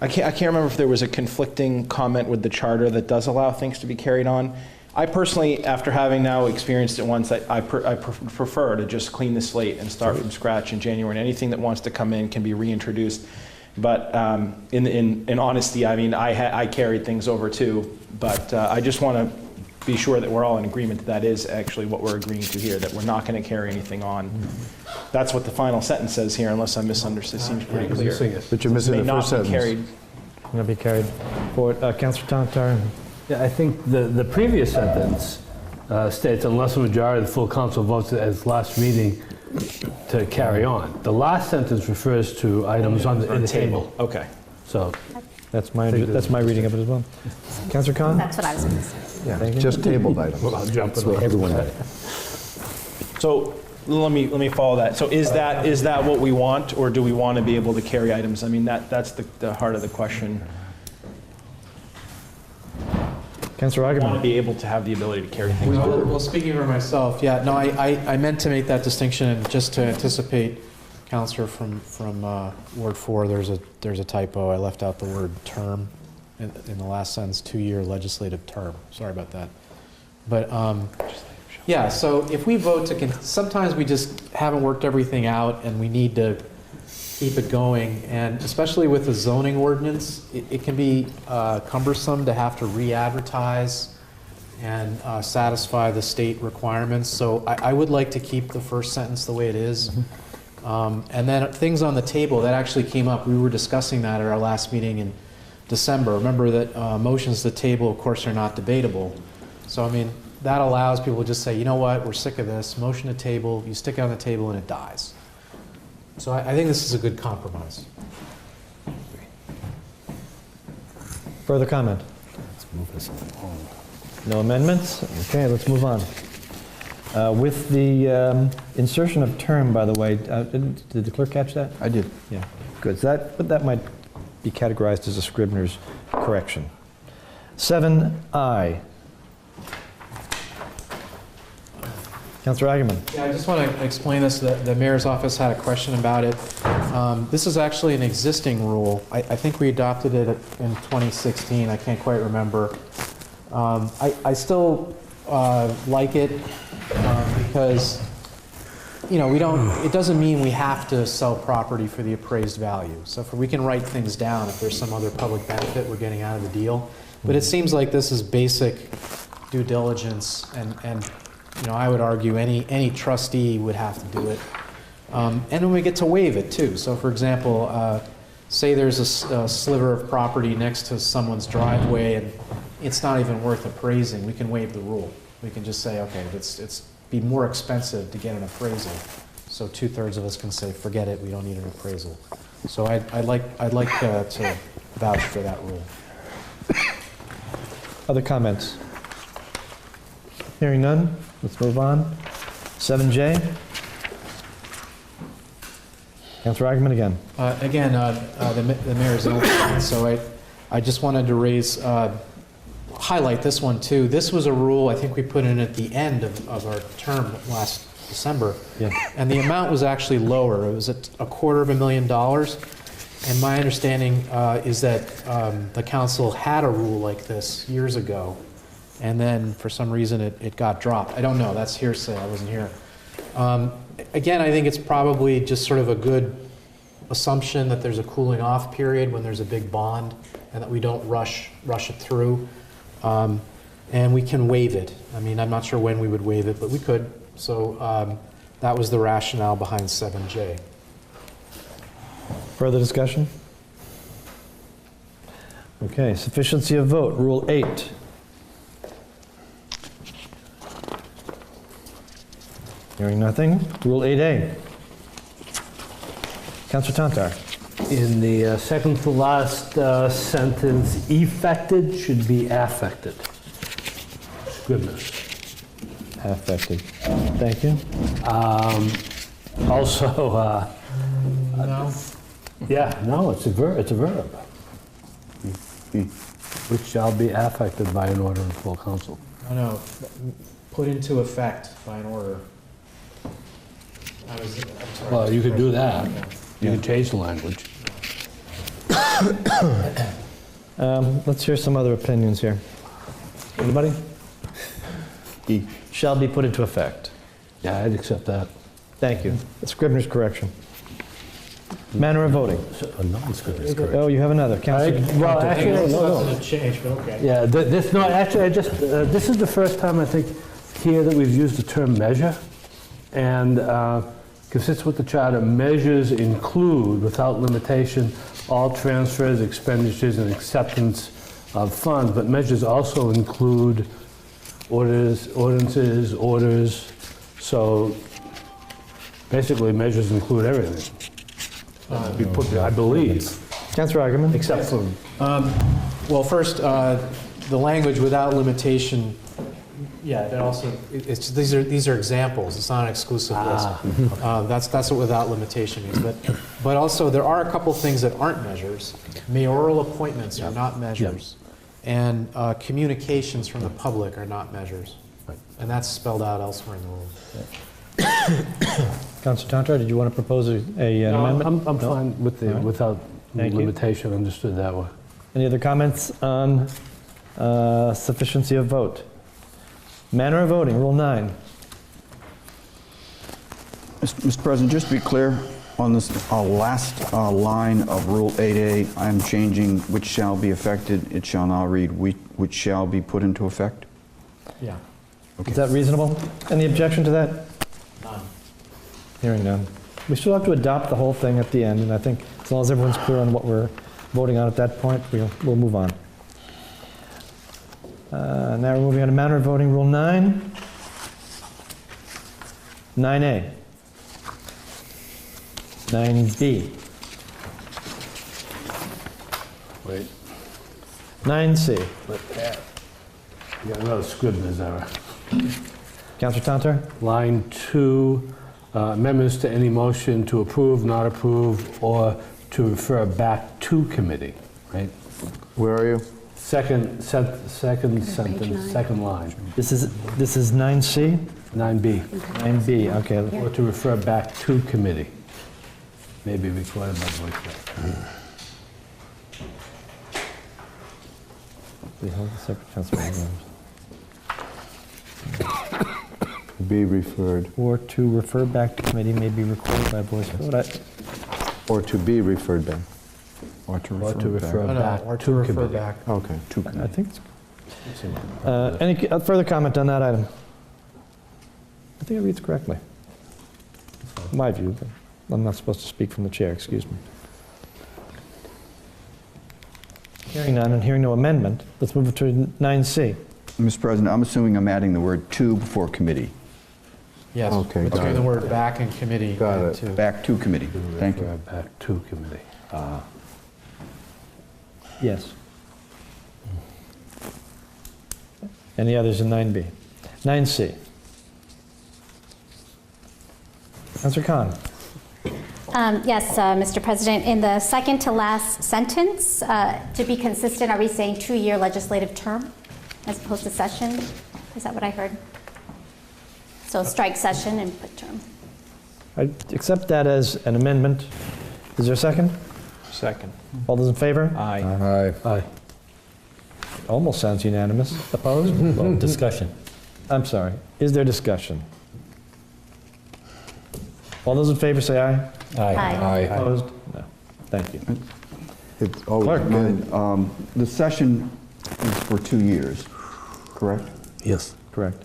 can't remember if there was a conflicting comment with the charter that does allow things to be carried on. I personally, after having now experienced it once, I prefer to just clean the slate and start from scratch in January, and anything that wants to come in can be reintroduced. But in honesty, I mean, I carried things over too, but I just want to be sure that we're all in agreement that is actually what we're agreeing to here, that we're not going to carry anything on. That's what the final sentence says here, unless I misunderstood. It seems pretty clear. But you're missing the first sentence. Going to be carried forward. Councilor Tantar? Yeah, I think the previous sentence states, unless a majority of the full council votes at its last meeting to carry on. The last sentence refers to items on the table. Okay. So that's my reading of it as well. Councilor Khan? That's what I was going to say. Yeah, Thank you. just tabled items. Well, I'll jump in. Everyone did. So let me follow that. So is that what we want, or do we want to be able to carry items? I mean, that's the heart of the question. Councilor We want to Augerman? be able to have the ability to carry things over. Well, speaking for myself, yeah, no, I meant to make that distinction, and just to anticipate Counselor from Ward 4, there's a typo. I left out the word term in the last sentence, 2-year legislative term. Sorry about that. But yeah, so if we vote to, sometimes we just haven't worked everything out and we need to keep it going, and especially with the zoning ordinance, it can be cumbersome to have to re-advertise and satisfy the state requirements. So I would like to keep the first sentence the way it is. And then things on the table, that actually came up. We were discussing that at our last meeting in December. Remember that motions to the table, of course, are not debatable. So, I mean, that allows people to just say, you know what, we're sick of this. Motion to table, you stick it on the table and it dies. So I think this is a good compromise. Further comment? No amendments? Okay, let's move on. With the insertion of term, by the way, did the clerk catch that? I did. Yeah, good. But that might be categorized as a Scribner's correction. 7I. Councilor Augerman. Yeah, I just want to explain this. The mayor's office had a question about it. This is actually an existing rule. I think we adopted it in 2016. I can't quite remember. I still like it because, you know, it doesn't mean we have to sell property for the appraised value. So if we can write things down if there's some other public benefit we're getting out of the deal. But it seems like this is basic due diligence, and you know, I would argue any trustee would have to do it. And then we get to waive it too. So for example, say there's a sliver of property next to someone's driveway and it's not even worth appraising, we can waive the rule. We can just say, okay, it's be more expensive to get an appraisal. So 2/3 of us can say, forget it, we don't need an appraisal. So I'd like to vouch for that rule. Other comments? Hearing none, let's move on. 7J. Councilor Agaman again. Again, the mayor's open, so I just wanted to highlight this one too. This was a rule I think we put in at the end of our term last December, and the amount was actually lower. It was at $250,000, and my understanding is that the council had a rule like this years ago, and then for some reason it got dropped. I don't know. That's hearsay. I wasn't here. Again, I think it's probably just sort of a good assumption that there's a cooling off period when there's a big bond, and that we don't rush it through. And we can waive it. I mean, I'm not sure when we would waive it, but we could. So that was the rationale behind 7J. Further discussion? Okay, sufficiency of vote, Rule 8. Hearing nothing, Rule 8A. Councilor Tantar. In the second to last sentence, effected should be affected. Goodness. Affected. Thank you. Also, No. yeah, no, it's a verb. Which shall be affected by an order of full council. No. Put into effect by an order. I'm sorry. Well, you could do that. You can change the language. Let's hear some other opinions here. Anybody? E. Shall be put into effect. Yeah, I'd accept that. Thank you. Scrivener's correction. Manner of voting. A non-scrivener's correct. Oh, you have another. Councilor Well, Tantar. actually, no. Doesn't change, but okay. Yeah, this is the first time I think here that we've used the term measure. And consistent with the charter, measures include, without limitation, all transfers, expenditures, and acceptance of funds. But measures also include ordinances, orders. So basically, measures include everything. I believe. Councilor Agaman. Except for... Well, first, the language without limitation, yeah, that also, these are examples. It's not an exclusive list. That's what without limitation means. But also, there are a couple things that aren't measures. Mayoral appointments are not measures. And communications from the public are not measures. And that's spelled out elsewhere in the rules. Councilor Tantar, did you want to propose an amendment? I'm fine with the without limitation, understood that way. Any other comments on sufficiency of vote? Manner of voting, Rule 9. Mr. President, just to be clear, on this last line of Rule 8A, I'm changing which shall be affected. It shall now read which shall be put into effect. Yeah. Okay. Is that reasonable? Any objection to that? None. Hearing none. We still have to adopt the whole thing at the end, and I think as long as everyone's clear on what we're voting on at that point, we'll move on. Now we're moving on to manner of voting, Rule 9. 9A. 9B. Wait. 9C. You got another Scrivener's error. Councilor Tantar? Line 2, amendments to any motion to approve, not approve, or to refer back to committee, right? Where are you? Second sentence, second line. This is 9C? 9B, 9B, okay. or to refer back to committee. May be recorded by voice vote. Be referred. Or to refer back to committee may be recorded by voice vote. Or to be referred back. Or to Or to refer No, no, back or to to refer committee. back. Okay. I think it's... any further comment on that item? I think it reads correctly. my view, but I'm not supposed to speak from the chair, excuse me. Hearing none and hearing no amendment, let's move to 9C. Mr. President, I'm assuming I'm adding the word "to" before committee. Yes. Okay, Let's got do it. the word back in committee. Got it. to- Back to committee. Thank you. Back to committee. Yes. Any others in 9B? 9C. Councilor Khan. Yes, Mr. President, in the second to last sentence, to be consistent, are we saying 2-year legislative term as opposed to session? Is that what I heard? So strike session and put term. I accept that as an amendment. Is there a second? Second. All those in favor? Aye. Aye. Aye. Almost sounds unanimous. Opposed? Well, discussion. I'm sorry. Is there discussion? All those in favor say aye. Aye. Opposed? No. Thank you. It's always Clerk. good. The session is for 2 years, correct? Yes. Correct.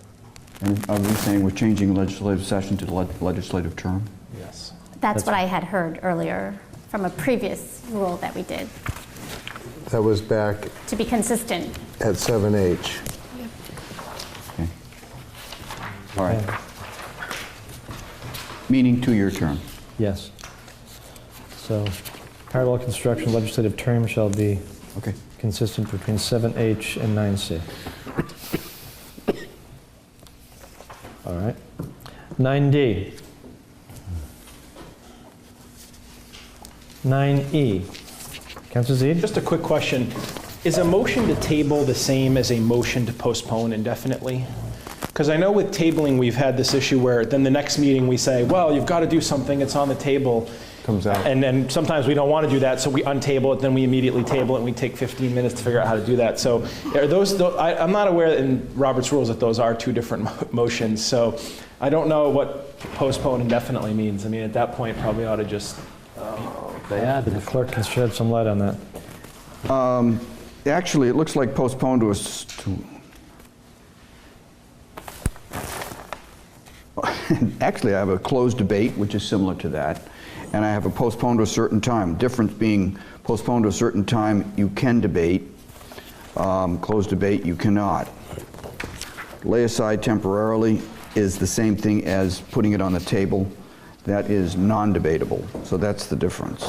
And are we saying we're changing legislative session to legislative term? Yes. That's what I had heard earlier from a previous rule that we did, That was back to be consistent. at 7H. Okay. All right. Meaning 2-year term. Yes. So parallel construction legislative term shall be Okay. consistent between 7H and 9C. All right. 9D. 9E. Councilor Zede? Just a quick question. Is a motion to table the same as a motion to postpone indefinitely? Because I know with tabling, we've had this issue where then the next meeting we say, well, you've got to do something, it's on the table. Comes out. And then sometimes we don't want to do that, so we untable it, then we immediately table it, and we take 15 minutes to figure out how to do that. So are those, I'm not aware in Robert's rules that those are two different motions, so I don't know what postpone indefinitely means. I mean, at that point, probably ought to just, The clerk can shed some light on that. Actually, it looks like postpone to actually, I have a closed debate, which is similar to that, and I have a postpone to a certain time. Difference being postponed to a certain time, you can debate. Closed debate, you cannot. Lay aside temporarily is the same thing as putting it on the table. That is non-debatable, so that's the difference.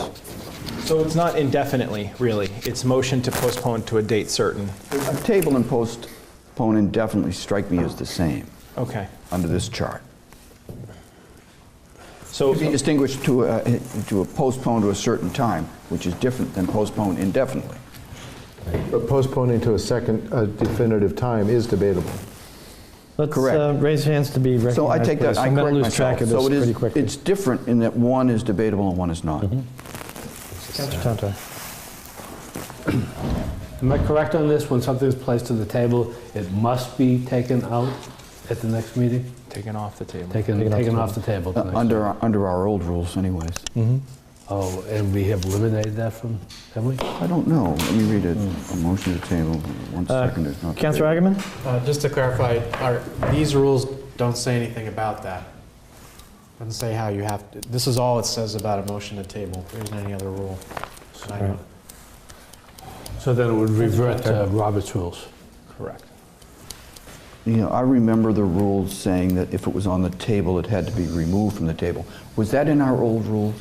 so it's not indefinitely, really. It's motion to postpone to a date certain. A table and postpone indefinitely strike me as the same Okay. under this chart. So, To be distinguished to a postpone to a certain time, which is different than postpone indefinitely. But postponing to a definitive time is debatable. Let's Correct. raise hands to be recognized. So I take that, please. I I'm going correct to lose myself. track of this So it pretty is, quickly. it's different in that one is debatable and one is not. Councilor Tonto. Am I correct on this? When something's placed on the table, it must be taken out at the next meeting? taken off the table. Taken off the table. at the next meeting. Under our old rules anyways. Oh, and we have eliminated that from, have we? I don't know, let me read it. A motion to table, 1 second. It's not Councilor debatable. Agaman? Just to clarify, these rules don't say anything about that. Doesn't say how you have to, this is all it says about a motion to table. There isn't any other rule. that I know. So then it would revert to Robert's rules. Correct. You know, I remember the rules saying that if it was on the table, it had to be removed from the table. Was that in our old rules?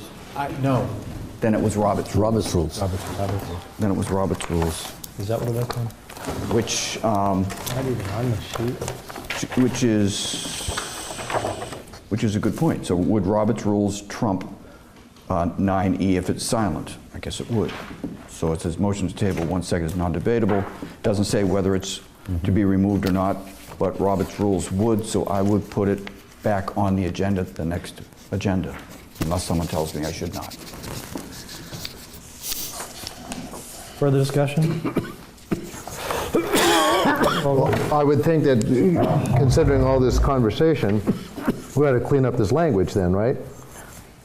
No. Then it was Robert's rules. Robert's rules. Then it was Robert's rules, Is that what it was called? which, Not even on the sheet. which is a good point. So would Robert's rules trump 9E if it's silent? I guess it would. So it says motion to table, 1 second is non-debatable. Doesn't say whether it's to be removed or not, but Robert's rules would, so I would put it back on the agenda, the next agenda, unless someone tells me I should not. Further discussion? Well, I would think that, considering all this conversation, we ought to clean up this language then, right?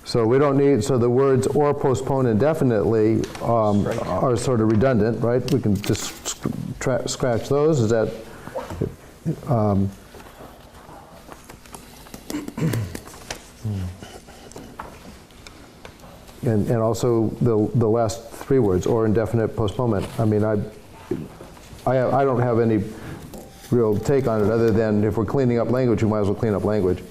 So we don't need, so the words "or postpone indefinitely" are sort of redundant, right? We can just scratch those, is that? And also the last 3 words, or indefinite postponement. I mean, I don't have any real take on it, other than if we're cleaning up language, we might as well clean up language.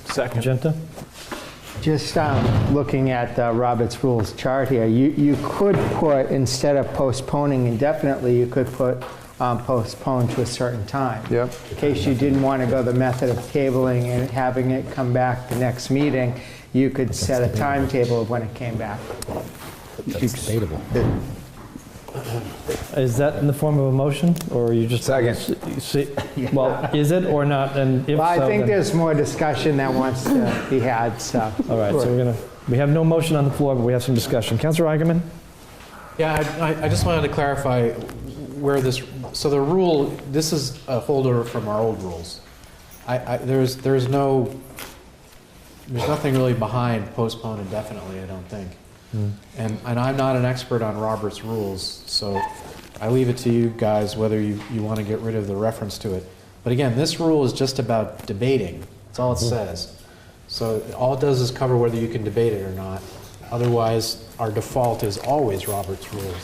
Second. Magenta? Just looking at Robert's Rules chart here, you could put, instead of postponing indefinitely, you could put postpone to a certain time. Yep. In case you didn't want to go the method of tabling and having it come back the next meeting, you could set a timetable of when it came back. That's debatable. Is that in the form of a motion, or are you just... Second. Well, is it or not? And if Well, I so, think then- there's more discussion that wants to be had, so. All right, so we have no motion on the floor, but we have some discussion. Councilor Eigenman? Yeah, I just wanted to clarify where this, so the rule, this is a holdover from our old rules. There's nothing really behind postpone indefinitely, I don't think. And I'm not an expert on Robert's Rules, so I leave it to you guys whether you want to get rid of the reference to it. But again, this rule is just about debating. That's all it says. So all it does is cover whether you can debate it or not. Otherwise, our default is always Robert's Rules.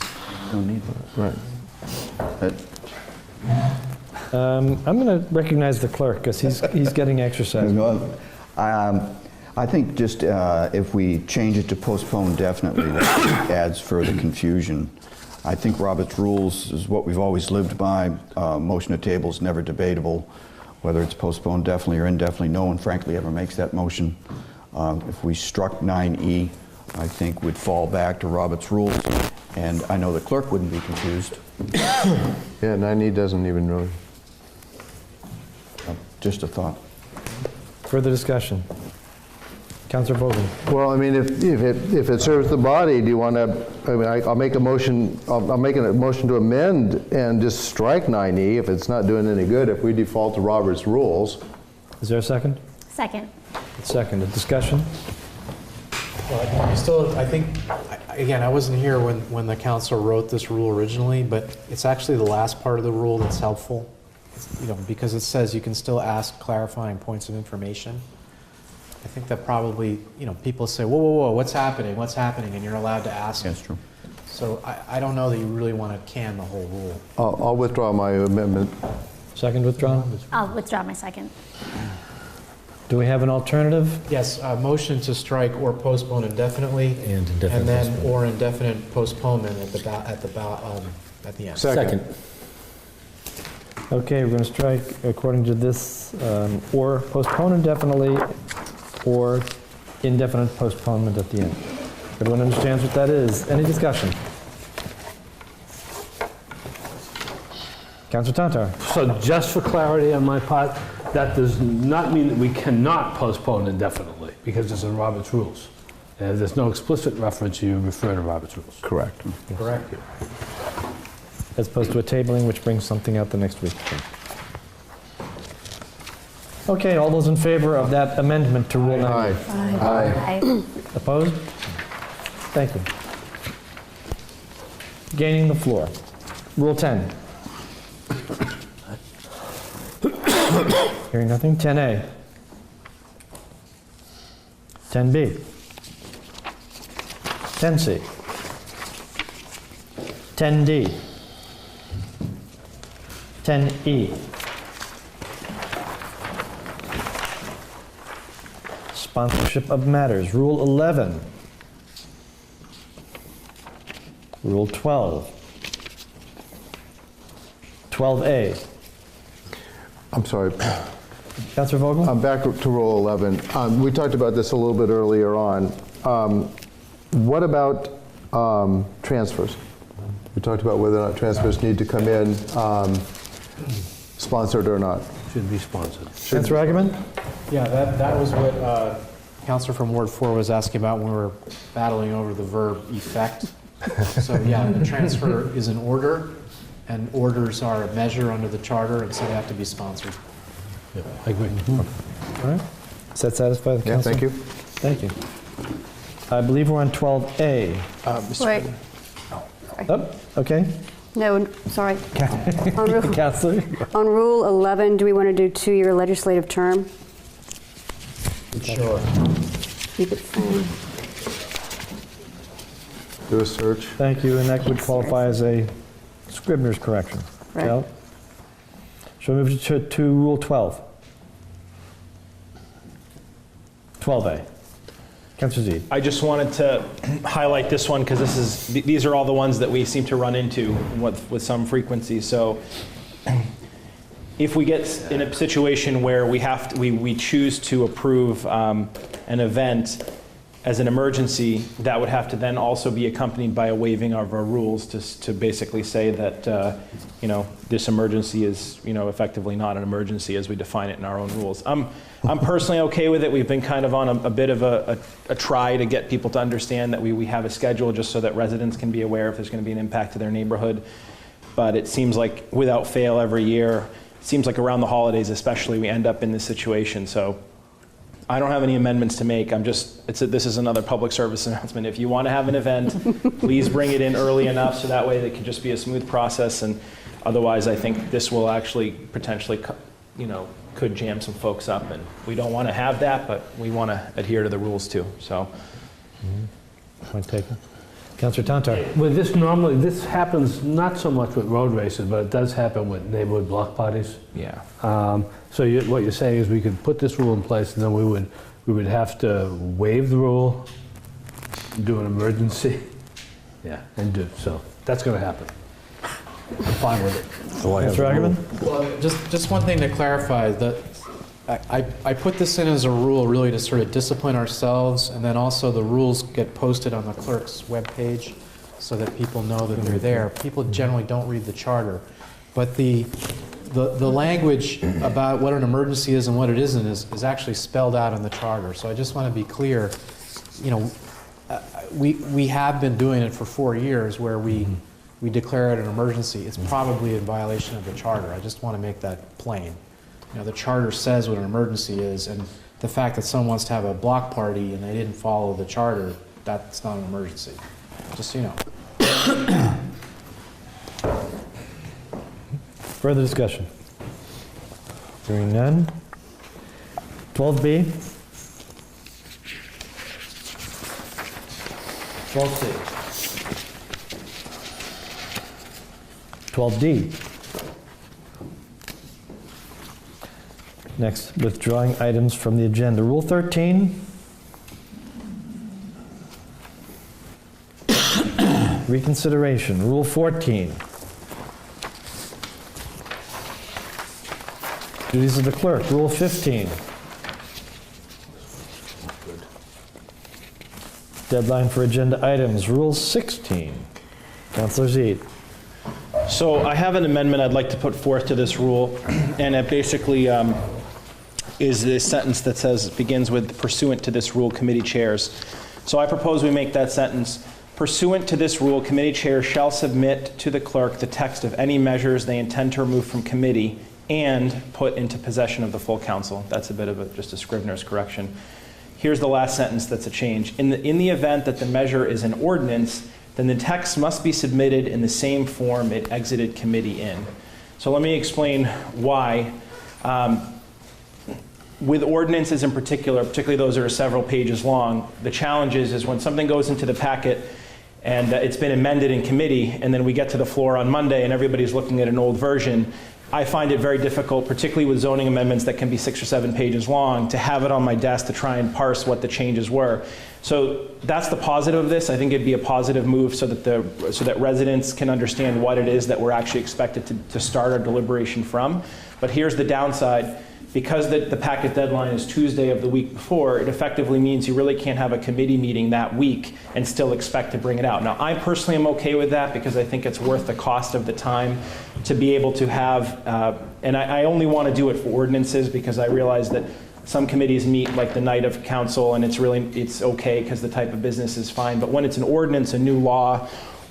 Don't need that. Right. I'm going to recognize the clerk, because he's getting exercise. I think just if we change it to postpone definitely, that adds further confusion. I think Robert's Rules is what we've always lived by. Motion to table is never debatable. Whether it's postponed definitely or indefinitely, no one frankly ever makes that motion. If we struck 9E, I think we'd fall back to Robert's Rules, and I know the clerk wouldn't be confused. Yeah, 9E doesn't even really. Just a thought. Further discussion. Councilor Vogel. Well, I mean, if it serves the body, do you want to, I mean, I'll make a motion, I'll make a motion to amend and just strike 9E if it's not doing any good, if we default to Robert's Rules. Is there a second? Second. Second. Discussion? Well, I think, again, I wasn't here when the council wrote this rule originally, but it's actually the last part of the rule that's helpful, because it says you can still ask clarifying points of information. I think that probably, people say, whoa, whoa, whoa, what's happening? What's happening? And you're allowed to ask. That's true. So I don't know that you really want to can the whole rule. I'll withdraw my amendment. Second withdrawn? I'll withdraw my second. Do we have an alternative? Yes, a motion to strike or postpone indefinitely, And indefinite and then postponement. or indefinite postponement at the end. Second. Okay, we're going to strike, according to this, or postpone indefinitely, or indefinite postponement at the end. Everyone understands what that is. Any discussion? Councilor Tantar. So just for clarity on my part, that does not mean that we cannot postpone indefinitely, because it's in Robert's Rules. And there's no explicit reference, you refer to Robert's Rules. Correct. Correct. As opposed to a tabling, which brings something out the next week. Okay, all those in favor of that amendment to Rule 9? Aye. Opposed? Thank you. Gaining the floor. Rule 10. Hearing nothing. 10A. 10B. 10C. 10D. 10E. Sponsorship of matters. Rule 11. Rule 12. 12A. I'm sorry. Councilor Vogel? Back to Rule 11. We talked about this a little bit earlier on. What about transfers? We talked about whether or not transfers need to come in sponsored or not. Should be sponsored. Councilor Agaman? Yeah, that was what Councilor from Ward 4 was asking about when we were battling over the verb effect. So yeah, the transfer is an order, and orders are a measure under the charter, and so they have to be sponsored. Yeah, I agree. All right. Does that satisfy the council? Thank you. Thank you. I believe we're on 12A. Wait, Oh, okay. no, sorry. On Rule- Councilor? On Rule 11, do we want to do 2-year legislative term? Sure. Keep it same. Do a search. Thank you, and that would qualify as a Scribner's correction. Right. Joe? Shall we move to Rule 12? 12A. Councilor Z. I just wanted to highlight this one because these are all the ones that we seem to run into with some frequency. So if we get in a situation where we choose to approve an event as an emergency, that would have to then also be accompanied by a waiving of our rules to basically say that this emergency is effectively not an emergency as we define it in our own rules. I'm personally okay with it. We've been kind of on a bit of a try to get people to understand that we have a schedule just so that residents can be aware if there's going to be an impact to their neighborhood. But it seems like without fail every year, it seems like around the holidays especially, we end up in this situation. So I don't have any amendments to make. This is another public service announcement. If you want to have an event, please bring it in early enough so that way it can just be a smooth process. And otherwise, I think this will actually potentially, could jam some folks up. And we don't want to have that, but we want to adhere to the rules too. So. Point taken. Councilor Tantar. Well, this happens not so much with road races, but it does happen with neighborhood block parties. Yeah. So what you're saying is we could put this rule in place, and then we would have to waive the rule, do an emergency, and so that's going to happen. I'm fine with it. Councilor Ackerman? Well, just one thing to clarify, that I put this in as a rule really to sort of discipline ourselves, and then also the rules get posted on the clerk's webpage so that people know that they're there. People generally don't read the charter, but the language about what an emergency is and what it isn't is actually spelled out in the charter. So I just want to be clear, we have been doing it for 4 years where we declare it an emergency. It's probably in violation of the charter. I just want to make that plain. The charter says what an emergency is, and the fact that someone wants to have a block party and they didn't follow the charter, that's not an emergency. Just so you know. Further discussion? Hearing none. 12B. 12C. 12D. Next, withdrawing items from the agenda. Rule 13. Reconsideration. Rule 14. Duties of the clerk. Rule 15. Deadline for agenda items. Rule 16. Councilor Z. So I have an amendment I'd like to put forth to this rule, and it basically is this sentence that says, begins with pursuant to this rule, committee chairs. So I propose we make that sentence, pursuant to this rule, committee chairs shall submit to the clerk the text of any measures they intend to remove from committee and put into possession of the full council. That's a bit of just a Scrivener's correction. Here's the last sentence that's a change. In the event that the measure is an ordinance, then the text must be submitted in the same form it exited committee in. So let me explain why. With ordinances in particular, particularly those that are several pages long, the challenge is when something goes into the packet and it's been amended in committee, and then we get to the floor on Monday and everybody's looking at an old version, I find it very difficult, particularly with zoning amendments that can be 6 or 7 pages long, to have it on my desk to try and parse what the changes were. So that's the positive of this. I think it'd be a positive move so that residents can understand what it is that we're actually expected to start our deliberation from. But here's the downside. Because the packet deadline is Tuesday of the week before, it effectively means you really can't have a committee meeting that week and still expect to bring it out. Now, I personally am okay with that because I think it's worth the cost of the time to be able to have, and I only want to do it for ordinances because I realize that some committees meet like the night of council and it's okay because the type of business is fine. But when it's an ordinance, a new law,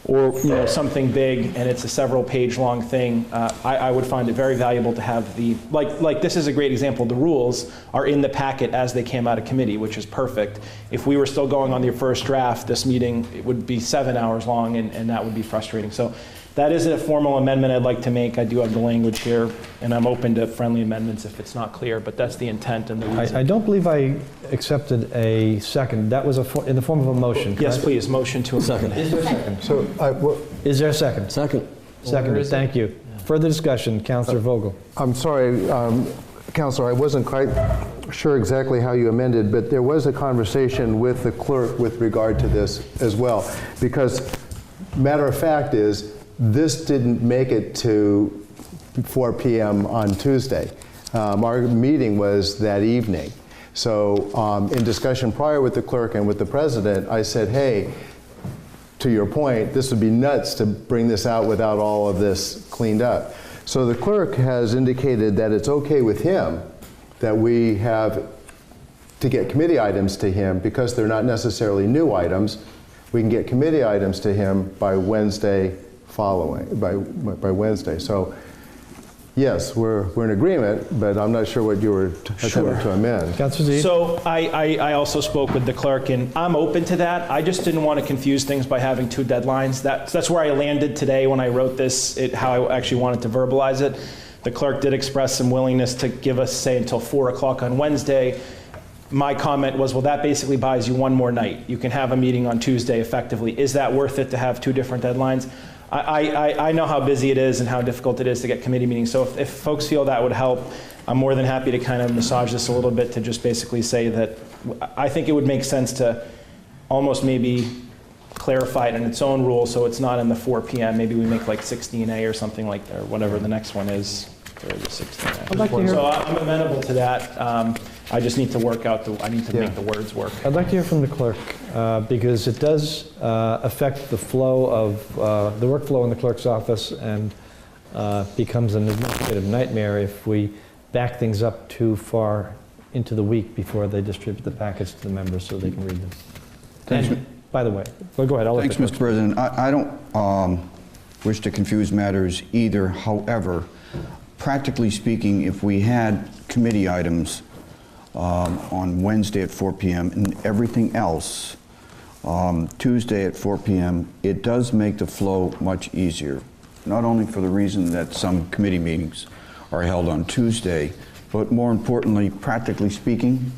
or something big and it's a several page long thing, I would find it very valuable to have like this is a great example. The rules are in the packet as they came out of committee, which is perfect. If we were still going on the first draft, this meeting, it would be 7 hours long, and that would be frustrating. So that isn't a formal amendment I'd like to make. I do have the language here, and I'm open to friendly amendments if it's not clear, but that's the intent and the reason. I don't believe I accepted a second. That was in the form of a motion. Yes, correct? please, motion to amend. Is there a second? So, Is there a second? Second. Second, thank you. Further discussion, Councillor Vogel. I'm sorry, Counselor, I wasn't quite sure exactly how you amended, but there was a conversation with the clerk with regard to this as well. Because matter of fact is, this didn't make it to 4 p.m. on Tuesday. Our meeting was that evening. So in discussion prior with the clerk and with the president, I said, hey, to your point, this would be nuts to bring this out without all of this cleaned up. So the clerk has indicated that it's okay with him that we have to get committee items to him because they're not necessarily new items. We can get committee items to him by Wednesday by Wednesday. So yes, we're in agreement, but I'm not sure what you were attempting to amend. Councillor Zede? So I also spoke with the clerk, and I'm open to that. I just didn't want to confuse things by having two deadlines. That's where I landed today when I wrote this, how I actually wanted to verbalize it. The clerk did express some willingness to give us, say, until 4 o'clock on Wednesday. My comment was, well, that basically buys you one more night. You can have a meeting on Tuesday effectively. Is that worth it to have two different deadlines? I know how busy it is and how difficult it is to get committee meetings. So if folks feel that would help, I'm more than happy to kind of massage this a little bit to just basically say that I think it would make sense to almost maybe clarify it in its own rule so it's not in the 4 p.m. Maybe we make like 16A or something like that, or whatever the next one is. Or the 16A. I'd like to hear- So I'm amenable to that. I just need to work out I need to make the words work. I'd like to hear from the clerk because it does affect the flow of the workflow in the clerk's office and becomes an administrative nightmare if we back things up too far into the week before they distribute the packets to the members so they can read them. Thanks. And, by the way, well, go ahead. I'll let Thanks, the Mr. President. I don't wish to confuse matters either. However, practically speaking, if we had committee items on Wednesday at 4 p.m. and everything else Tuesday at 4 p.m., it does make the flow much easier, not only for the reason that some committee meetings are held on Tuesday, but more importantly, practically speaking,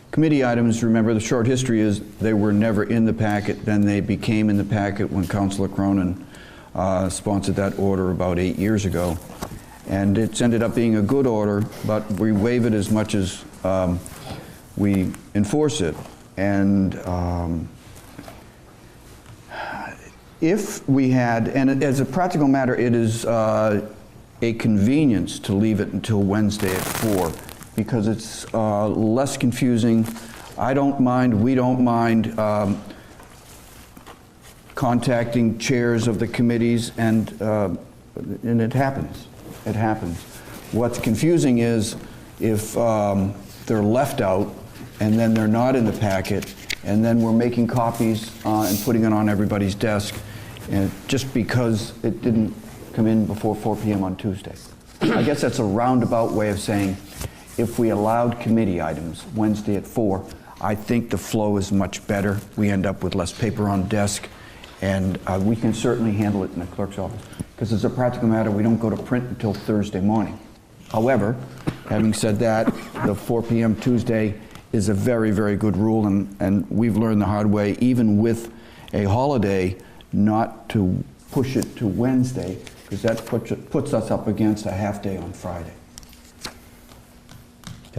committee items, remember the short history is they were never in the packet, then they became in the packet when Councilor Cronin sponsored that order about 8 years ago. And it's ended up being a good order, but we waive it as much as we enforce it. And if we had, and as a practical matter, it is a convenience to leave it until Wednesday at 4 because it's less confusing. I don't mind, we don't mind contacting chairs of the committees, and it happens. It happens. What's confusing is if they're left out and then they're not in the packet and then we're making copies and putting it on everybody's desk and just because it didn't come in before 4 p.m. on Tuesday. I guess that's a roundabout way of saying if we allowed committee items Wednesday at 4, I think the flow is much better. We end up with less paper on desk, and we can certainly handle it in the clerk's office. Because as a practical matter, we don't go to print until Thursday morning. However, having said that, the 4 p.m. Tuesday is a very, very good rule, and we've learned the hard way, even with a holiday, not to push it to Wednesday, because that puts us up against a half day on Friday.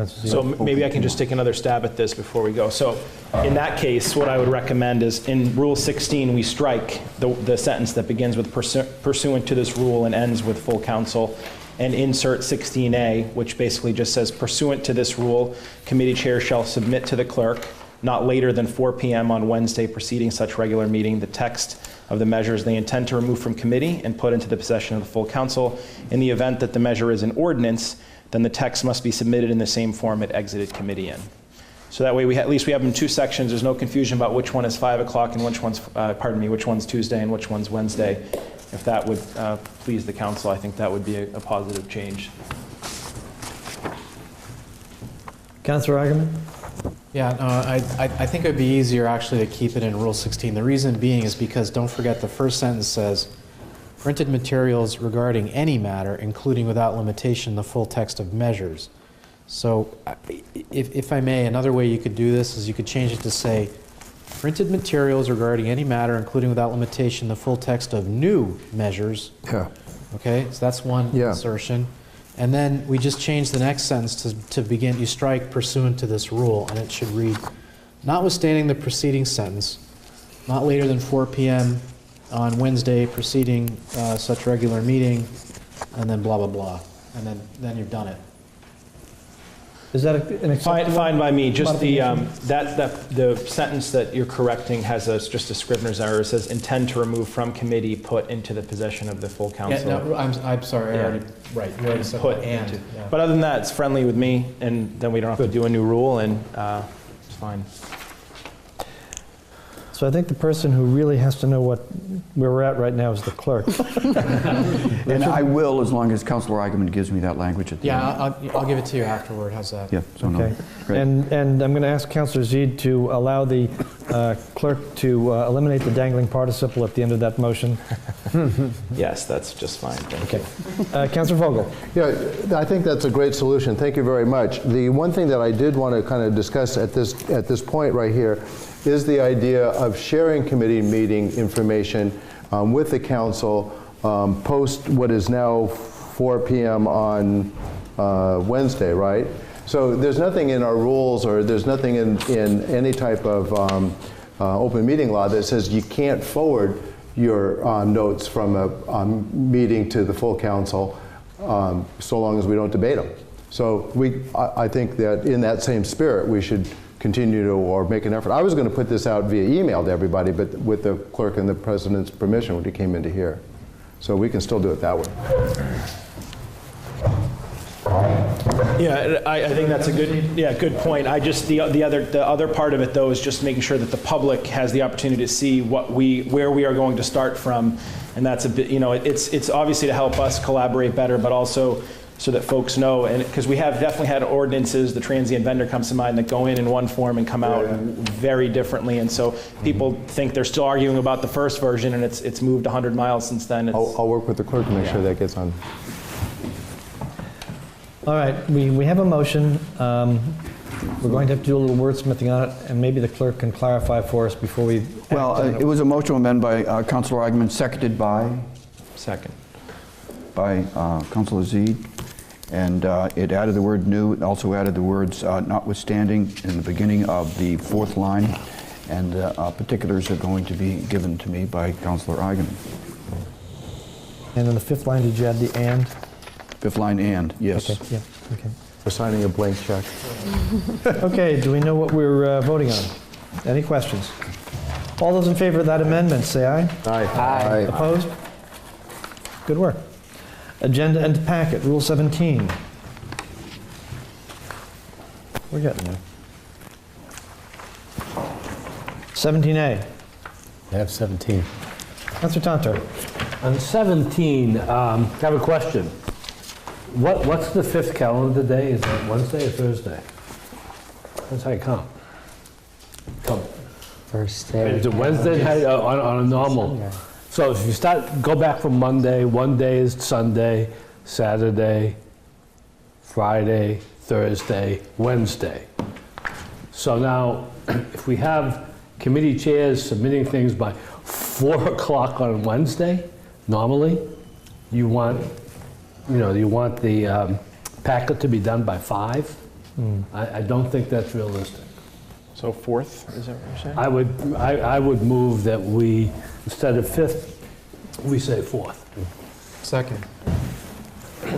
So maybe I can just take another stab at this before we go. So in that case, what I would recommend is in Rule 16, we strike the sentence that begins with pursuant to this rule and ends with full council, and insert 16A, which basically just says pursuant to this rule, committee chair shall submit to the clerk not later than 4 p.m. on Wednesday preceding such regular meeting the text of the measures they intend to remove from committee and put into the possession of the full council. In the event that the measure is an ordinance, then the text must be submitted in the same form it exited committee in. So that way, at least we have them in two sections. There's no confusion about which one is 5 o'clock and which one's, which one's Tuesday and which one's Wednesday. If that would please the council, I think that would be a positive change. Councilor Eigenman? Yeah, no, I think it would be easier actually to keep it in Rule 16. The reason being is because, don't forget, the first sentence says, printed materials regarding any matter, including without limitation the full text of measures. So if I may, another way you could do this is you could change it to say, printed materials regarding any matter, including without limitation the full text of new measures. Yeah. Okay, so that's one insertion. And then we just change the next sentence to begin, you strike pursuant to this rule, and it should read, notwithstanding the preceding sentence, not later than 4 p.m. on Wednesday preceding such regular meeting, and then blah, blah, blah. And then you've done it. Is that an acceptable? Fine by me. Just the sentence that you're correcting has just a Scrivener's error. It says intend to remove from committee, put into the possession of the full council. Yeah, no, I'm sorry. Yeah. You already said Put and. into. Yeah. But other than that, it's friendly with me, and then we don't have to do a new rule, and it's fine. So I think the person who really has to know where we're at right now is the clerk. And I will, as long as Councilor Eigenman gives me that language at the end. Yeah, I'll give it to you afterward. How's that? Yeah, so Okay. Great. And I'm going to ask Councilor Zede to allow the clerk to eliminate the dangling participle at the end of that motion. Yes, that's just fine. Thank you. Councilor Vogel. Yeah, I think that's a great solution. Thank you very much. The one thing that I did want to kind of discuss at this point right here is the idea of sharing committee meeting information with the council post what is now 4 p.m. on Wednesday, right? So there's nothing in our rules or there's nothing in any type of open meeting law that says you can't forward your notes from a meeting to the full council so long as we don't debate them. So I think that in that same spirit, we should continue to or make an effort. I was going to put this out via email to everybody, but with the clerk and the president's permission when he came into here. So we can still do it that way. Yeah, I think that's a good point. I just the other part of it though is just making sure that the public has the opportunity to see where we are going to start from, and that's a bit, it's obviously to help us collaborate better, but also so that folks know, and because we have definitely had ordinances, the transient vendor comes to mind, that go in one form and come out very differently, and so people think they're still arguing about the first version, and it's moved 100 miles since then. I'll work with the clerk to make sure that gets on. All right, we have a motion. We're going to have to do a little wordsmithing on it, and maybe the clerk can clarify for us before we... Well, it was a motion to amend by Councilor Eigenman, seconded by? Second. By Councilor Zede. And it added the word new. It also added the words notwithstanding in the beginning of the fourth line. And particulars are going to be given to me by Councilor Eigenman. And in the fifth line, did you add the and? Fifth line and, yes. Okay, yeah, okay. We're signing a blank check. Okay, do we know what we're voting on? Any questions? All those in favor of that amendment, say aye. Aye. Opposed? Good work. Agenda and packet, Rule 17. We're getting there. 17A. I have 17. Councilor Tantar. On 17, I have a question. What's the fifth calendar day? Is it Wednesday or Thursday? That's how you count. First day. Is it Wednesday on a normal? Sunday. So if you go back from Monday, one day is Sunday, Saturday, Friday, Thursday, Wednesday. So now, if we have committee chairs submitting things by 4 o'clock on Wednesday, normally, you want the packet to be done by 5. I don't think that's realistic. So fourth, is that what you're saying? I would move that we, instead of 5th, we say 4th. Second.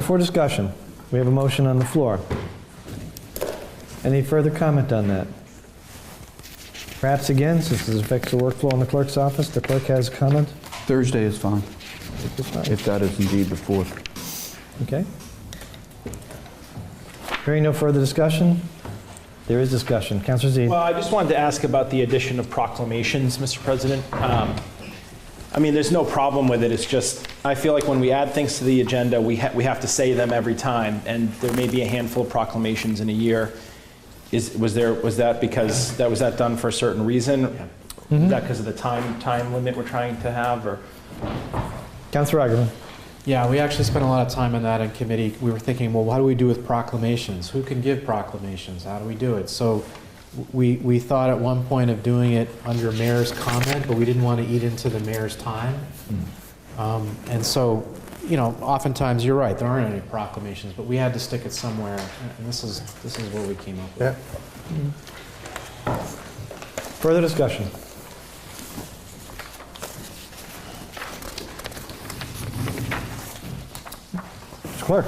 For discussion, we have a motion on the floor. Any further comment on that? Perhaps again, since this affects the workflow in the clerk's office, the clerk has a comment? Thursday is fine, It's fine. if that is indeed the fourth. Okay. Hearing no further discussion, There is discussion. Councilor Z. Well, I just wanted to ask about the addition of proclamations, Mr. President. I mean, there's no problem with it. It's just, I feel like when we add things to the agenda, we have to say them every time, and there may be a handful of proclamations in a year. Was that done for a certain reason? Is that because of the time limit we're trying to have, or? Councilor Agaman. Yeah, we actually spent a lot of time on that in committee. We were thinking, well, what do we do with proclamations? Who can give proclamations? How do we do it? So we thought at one point of doing it under mayor's comment, but we didn't want to eat into the mayor's time. And so, you know, oftentimes you're right, there aren't any proclamations, but we had to stick it somewhere, and this is what we came up with. Yeah. Further discussion. Mr. Clerk.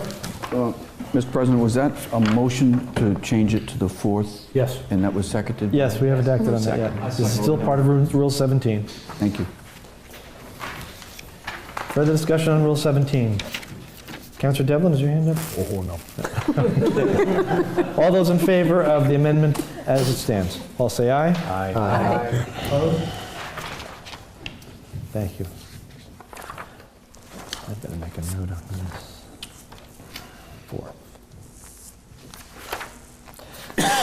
Mr. President, was that a motion to change it to the 4th? Yes. And that was seconded? Yes, we haven't acted on that yet. This is still part of Rule 17. Thank you. Further discussion on Rule 17. Councilor Devlin, is your hand up? Oh, no. All those in favor of the amendment as it stands, all say aye. Aye. Aye. Opposed? Thank you. I better make a note on this. 4.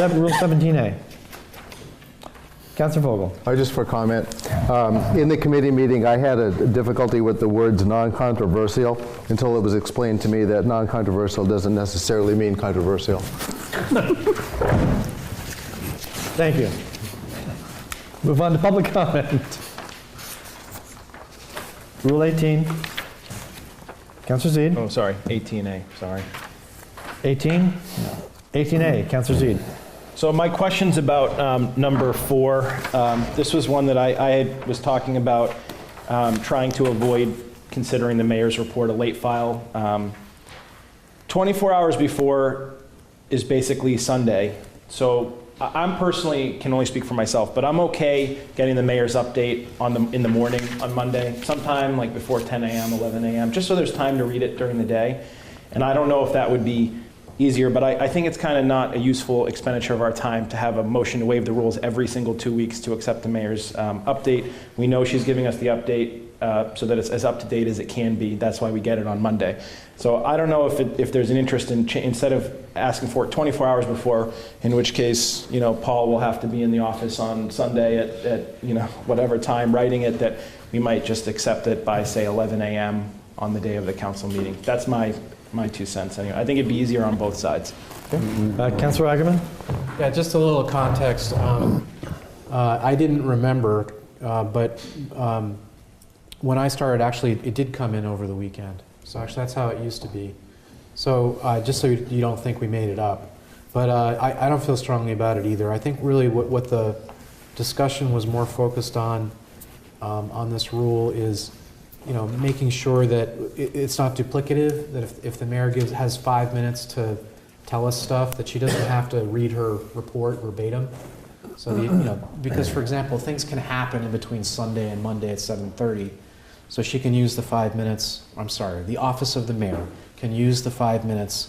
Rule 17A. Councilor Vogel. Just for comment, in the committee meeting, I had a difficulty with the words non-controversial until it was explained to me that non-controversial doesn't necessarily mean controversial. Thank you. Move on to public comment. Rule 18. Councilor Zede. Oh, sorry, 18A, sorry. 18? 18A, Councilor Zede. So my question's about number 4. This was one that I was talking about trying to avoid considering the mayor's report a late file. 24 hours before is basically Sunday. So I'm personally, can only speak for myself, but I'm okay getting the mayor's update in the morning on Monday, sometime like before 10 a.m., 11 a.m., just so there's time to read it during the day. And I don't know if that would be easier, but I think it's kind of not a useful expenditure of our time to have a motion to waive the rules every single 2 weeks to accept the mayor's update. We know she's giving us the update so that it's as up to date as it can be. That's why we get it on Monday. So I don't know if there's an interest in, instead of asking for it 24 hours before, in which case, you know, Paul will have to be in the office on Sunday at you know, whatever time writing it, that we might just accept it by, say, 11 a.m. on the day of the council meeting. That's my 2 cents anyway. I think it'd be easier on both sides. Okay. Councilor Agaman? Yeah, just a little context. I didn't remember, but when I started, actually, it did come in over the weekend. So actually, that's how it used to be. So just so you don't think we made it up. But I don't feel strongly about it either. I think really what the discussion was more focused on this rule is, you know, making sure that it's not duplicative, that if the mayor has 5 minutes to tell us stuff, that she doesn't have to read her report verbatim. So, you know, because, for example, things can happen in between Sunday and Monday at 7:30. So she can use the 5 minutes, I'm sorry, the office of the mayor can use the 5 minutes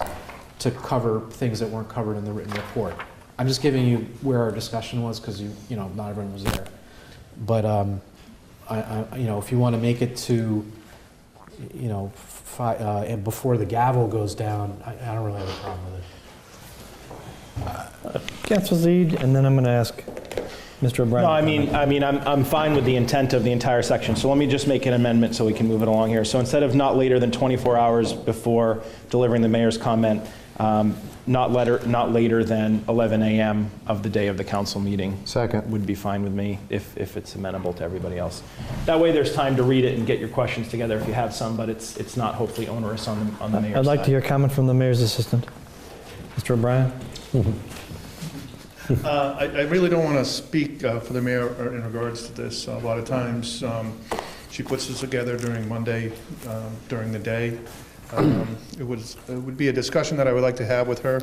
to cover things that weren't covered in the written report. I'm just giving you where our discussion was because, you know, not everyone was there. But, you know, if you want to make it to, you know, and before the gavel goes down, I don't really have a problem with it. Councilor Zede, and then I'm going to ask Mr. O'Brien. No, I'm fine with the intent of the entire section. So let me just make an amendment so we can move it along here. So instead of not later than 24 hours before delivering the mayor's comment, not later than 11 a.m. of the day of the council meeting. Second. Would be fine with me if it's amenable to everybody else. That way there's time to read it and get your questions together if you have some, but it's not hopefully onerous on the mayor's I'd like side. to hear comment from the mayor's assistant. Mr. O'Brien? I really don't want to speak for the mayor in regards to this. A lot of times, she puts this together during Monday, during the day. It would be a discussion that I would like to have with her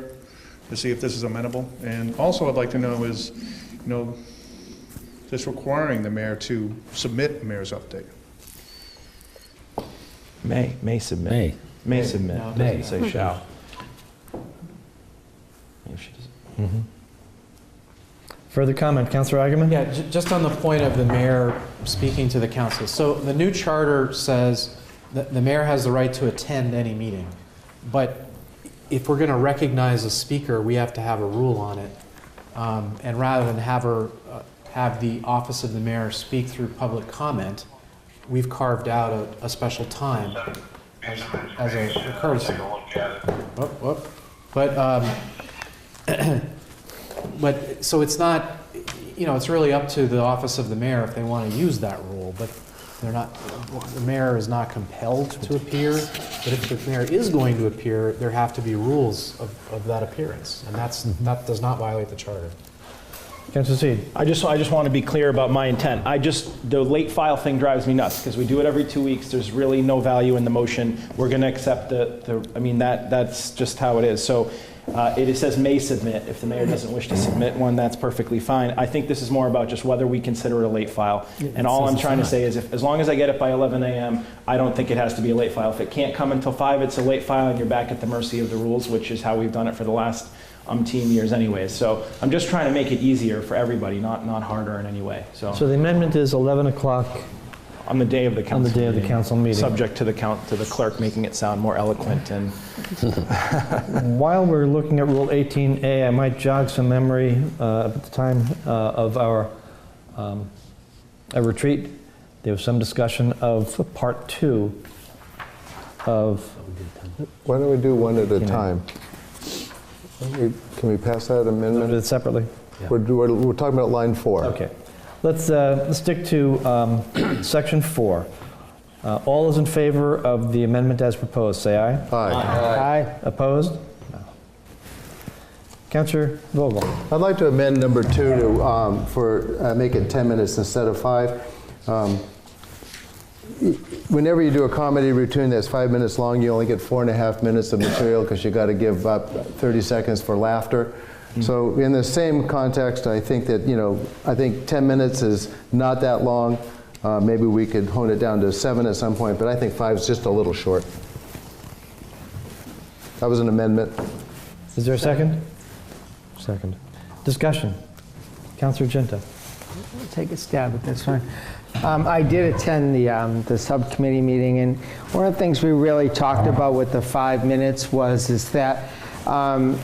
to see if this is amenable. And also I'd like to know is, you know, just requiring the mayor to submit a mayor's update. May submit. May submit. No, Doesn't say shall. If she doesn't. Further comment, Councilor Agaman? Yeah, just on the point of the mayor speaking to the council. So the new charter says that the mayor has the right to attend any meeting. But if we're going to recognize a speaker, we have to have a rule on it. And rather than have the office of the mayor speak through public comment, we've carved out a special time as a courtesy. Whoop. But so it's not, it's really up to the office of the mayor if they want to use that rule, but the mayor is not compelled to appear, but if the mayor is going to appear, there have to be rules of that appearance, and that does not violate the charter. Councilor Seed. I just want to be clear about my intent. The late file thing drives me nuts because we do it every 2 weeks. There's really no value in the motion. We're going to accept that's just how it is. So it says may submit. If the mayor doesn't wish to submit one, that's perfectly fine. I think this is more about just whether we consider it a late file. And all I'm trying to say is as long as I get it by 11 a.m., I don't think it has to be a late file. If it can't come until 5, it's a late file and you're back at the mercy of the rules, which is how we've done it for the last umpteen years anyways. So I'm just trying to make it easier for everybody, not harder in any way. So the amendment is 11 o'clock on the day of the council on the day of the council meeting. Subject to the clerk making it sound more eloquent. And while we're looking at Rule 18A, I might jog some memory at the time of our retreat. There was some discussion of Part 2 of... Why don't we do one at a time? Can we pass that amendment? Do it separately? Yeah. We're talking about line 4. Okay. Let's stick to Section 4. All those in favor of the amendment as proposed, say aye. Aye. Opposed? No. Councilor Vogel. I'd like to amend number 2 to make it 10 minutes instead of 5. Whenever you do a comedy routine that's 5 minutes long, you only get 4.5 minutes of material because you got to give up 30 seconds for laughter. So in the same context, I think that, I think 10 minutes is not that long. Maybe we could hone it down to 7 at some point, but I think 5 is just a little short. That was an amendment. Is there a second? Second. Discussion. Councilor Genta. I'll take a stab at this one. I did attend the subcommittee meeting, and one of the things we really talked about with the 5 minutes is that a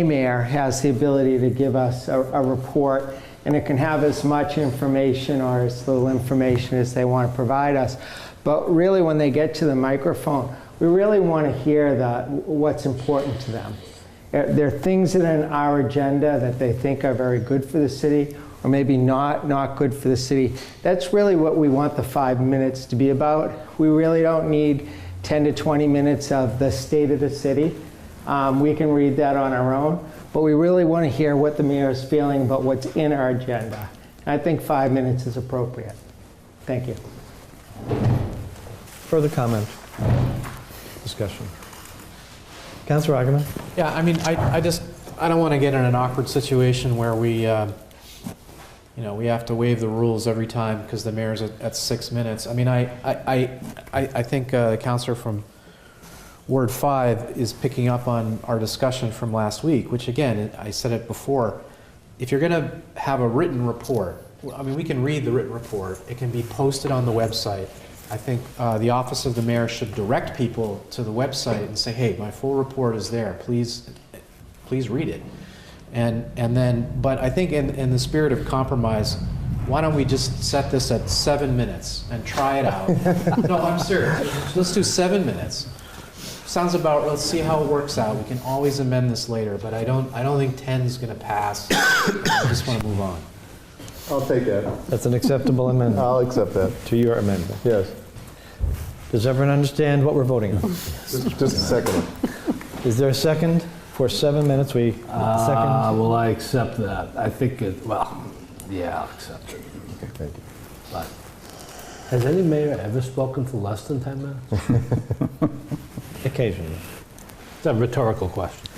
mayor has the ability to give us a report, and it can have as much information or as little information as they want to provide us. But really, when they get to the microphone, we really want to hear what's important to them. There are things that are in our agenda that they think are very good for the city, or maybe not good for the city. That's really what we want the 5 minutes to be about. We really don't need 10 to 20 minutes of the state of the city. We can read that on our own, but we really want to hear what the mayor is feeling about what's in our agenda. And I think 5 minutes is appropriate. Thank you. Further comment? Discussion. Councilor Agaman? Yeah, I don't want to get in an awkward situation where we have to waive the rules every time because the mayor's at 6 minutes. I think the counselor from Ward 5 is picking up on our discussion from last week, which again, I said it before, if you're going to have a written report, we can read the written report. It can be posted on the website. I think the office of the mayor should direct people to the website and say, hey, my full report is there. Please read it. And then, but I think in the spirit of compromise, why don't we just set this at 7 minutes and try it out? No, I'm serious. Let's do 7 minutes. Sounds about, let's see how it works out. We can always amend this later, but I don't think 10 is going to pass. I just want to move on. I'll take that. That's an acceptable amendment. I'll accept that. To your amendment. Yes. Does everyone understand what we're voting on? Just a second. Is there a second for 7 minutes? Second? Well, I accept that. I think I'll accept it. Okay, thank you. But has any mayor ever spoken for less than 10 minutes? Occasionally. It's a rhetorical question.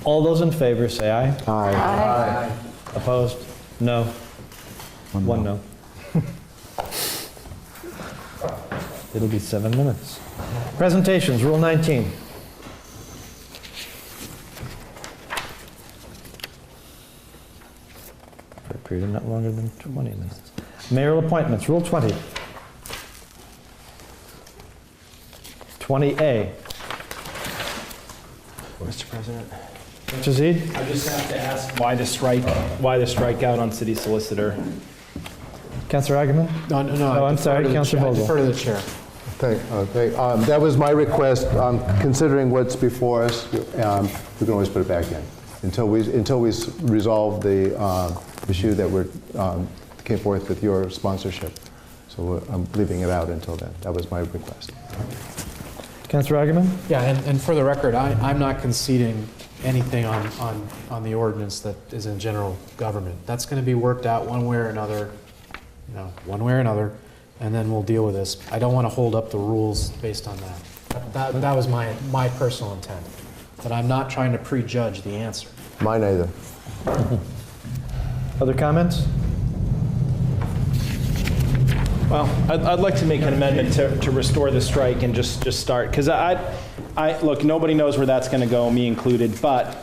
All those in favor say aye. Aye. Aye. Opposed? No. One no. It'll be 7 minutes. Presentations, Rule 19. period of not longer than 20 minutes. Mayoral appointments, Rule 20. 20A. Mr. President. Mr. Zede? I just have to ask why the strikeout on city solicitor? Councilor Agaman? No, Oh, I'm sorry, Councilor Vogel. Defer to the chair. That was my request. Considering what's before us, we can always put it back in until we resolve the issue that came forth with your sponsorship. So I'm leaving it out until then. That was my request. Councilor Agaman? Yeah, and for the record, I'm not conceding anything on the ordinance that is in general government. That's going to be worked out one way or another, and then we'll deal with this. I don't want to hold up the rules based on that. That was my personal intent. But I'm not trying to prejudge the answer. Mine either. Other comments? Well, I'd like to make an amendment to restore the strike and just start, because look, nobody knows where that's going to go, me included, but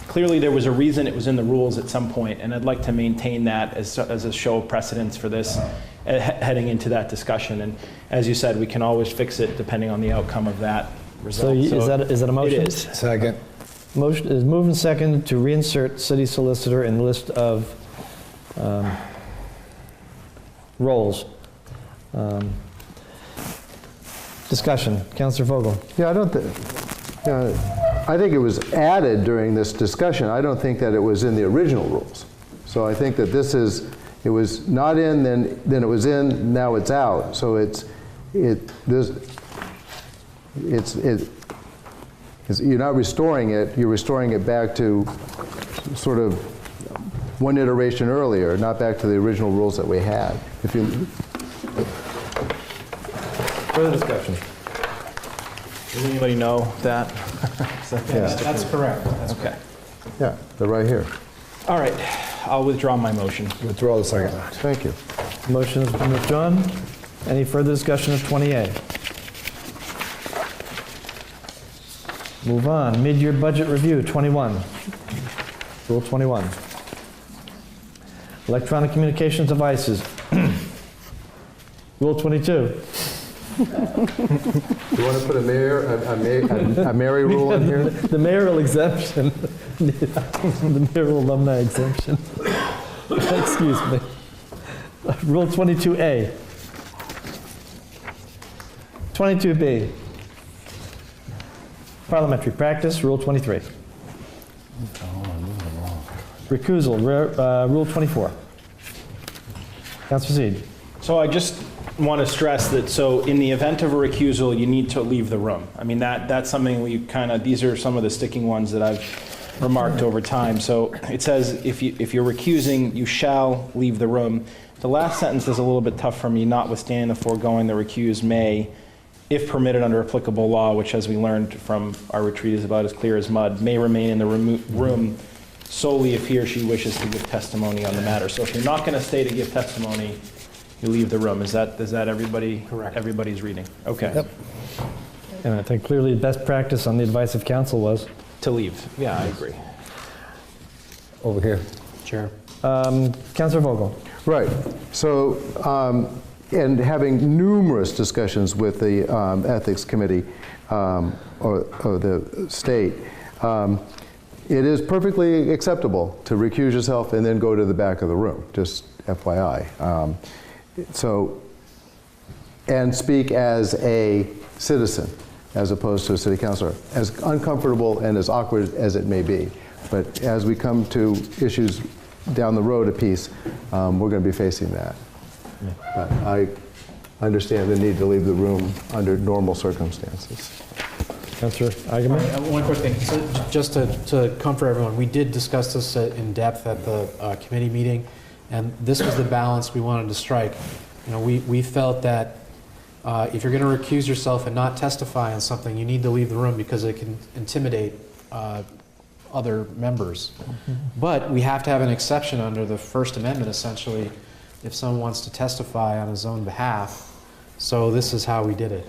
clearly there was a reason it was in the rules at some point, and I'd like to maintain that as a show of precedence for this heading into that discussion. And as you said, we can always fix it depending on the outcome of that result. So is that a motion? It is. Second. Motion is moved and seconded to reinsert city solicitor in the list of roles. Discussion. Councilor Vogel. Yeah, I think it was added during this discussion. I don't think that it was in the original rules. So I think that it was not in, then it was in, now it's out. So you're not restoring it, you're restoring it back to sort of one iteration earlier, not back to the original rules that we had. Further discussion. Does anybody know that? That's correct. That's okay. Yeah, they're right here. All right, I'll withdraw my motion. Withdraw the second. Thank you. Motion has been withdrawn. Any further discussion of 20A? Move on. Mid-year budget review, 21. Rule 21. Electronic communications devices. Rule 22. You want to put a Mary rule in here? The mayoral exemption. The mayoral alumni exemption. Excuse me. Rule 22A. 22B. Parliamentary practice, Rule 23. Recusal, Rule 24. Councilor Zede. So I just want to stress that, so in the event of a recusal, you need to leave the room. I mean, that's something we these are some of the sticking ones that I've remarked over time. So it says if you're recusing, you shall leave the room. The last sentence is a little bit tough for me, notwithstanding the foregoing, the recuse may, if permitted under applicable law, which as we learned from our retreat is about as clear as mud, may remain in the room solely if he or she wishes to give testimony on the matter. So if you're not going to stay to give testimony, you leave the room. Is that everybody? Correct. Everybody's reading. Okay. Yep. And I think clearly best practice on the advice of counsel was To leave. Yeah, I agree. Over here. Chair. Councilor Vogel. Right. So, and having numerous discussions with the Ethics Committee or the state, it is perfectly acceptable to recuse yourself and then go to the back of the room, just FYI. And speak as a citizen as opposed to a city councilor, as uncomfortable and as awkward as it may be. But as we come to issues down the road a piece, we're going to be facing that. Yeah. But I understand the need to leave the room under normal circumstances. Councilor Agaman? One quick thing, so just to comfort everyone, we did discuss this in depth at the committee meeting, and this was the balance we wanted to strike. You know, we felt that if you're going to recuse yourself and not testify on something, you need to leave the room because it can intimidate other members. Mm-hmm. But we have to have an exception under the First Amendment, essentially, if someone wants to testify on his own behalf. So this is how we did it.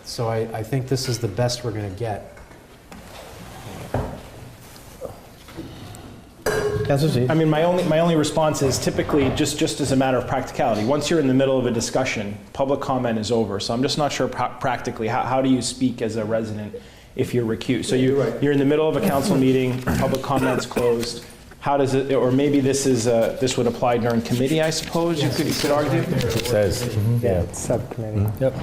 So I think this is the best we're going to get. Councilor Z. I mean, my only response is typically just as a matter of practicality. Once you're in the middle of a discussion, public comment is over. So I'm just not sure practically how do you speak as a resident if you're recused. So you're in the middle of a council meeting, public comment's closed. How does it? Or maybe this would apply during committee, I suppose. You could argue. It says. Yeah, it's subcommittee. Yep.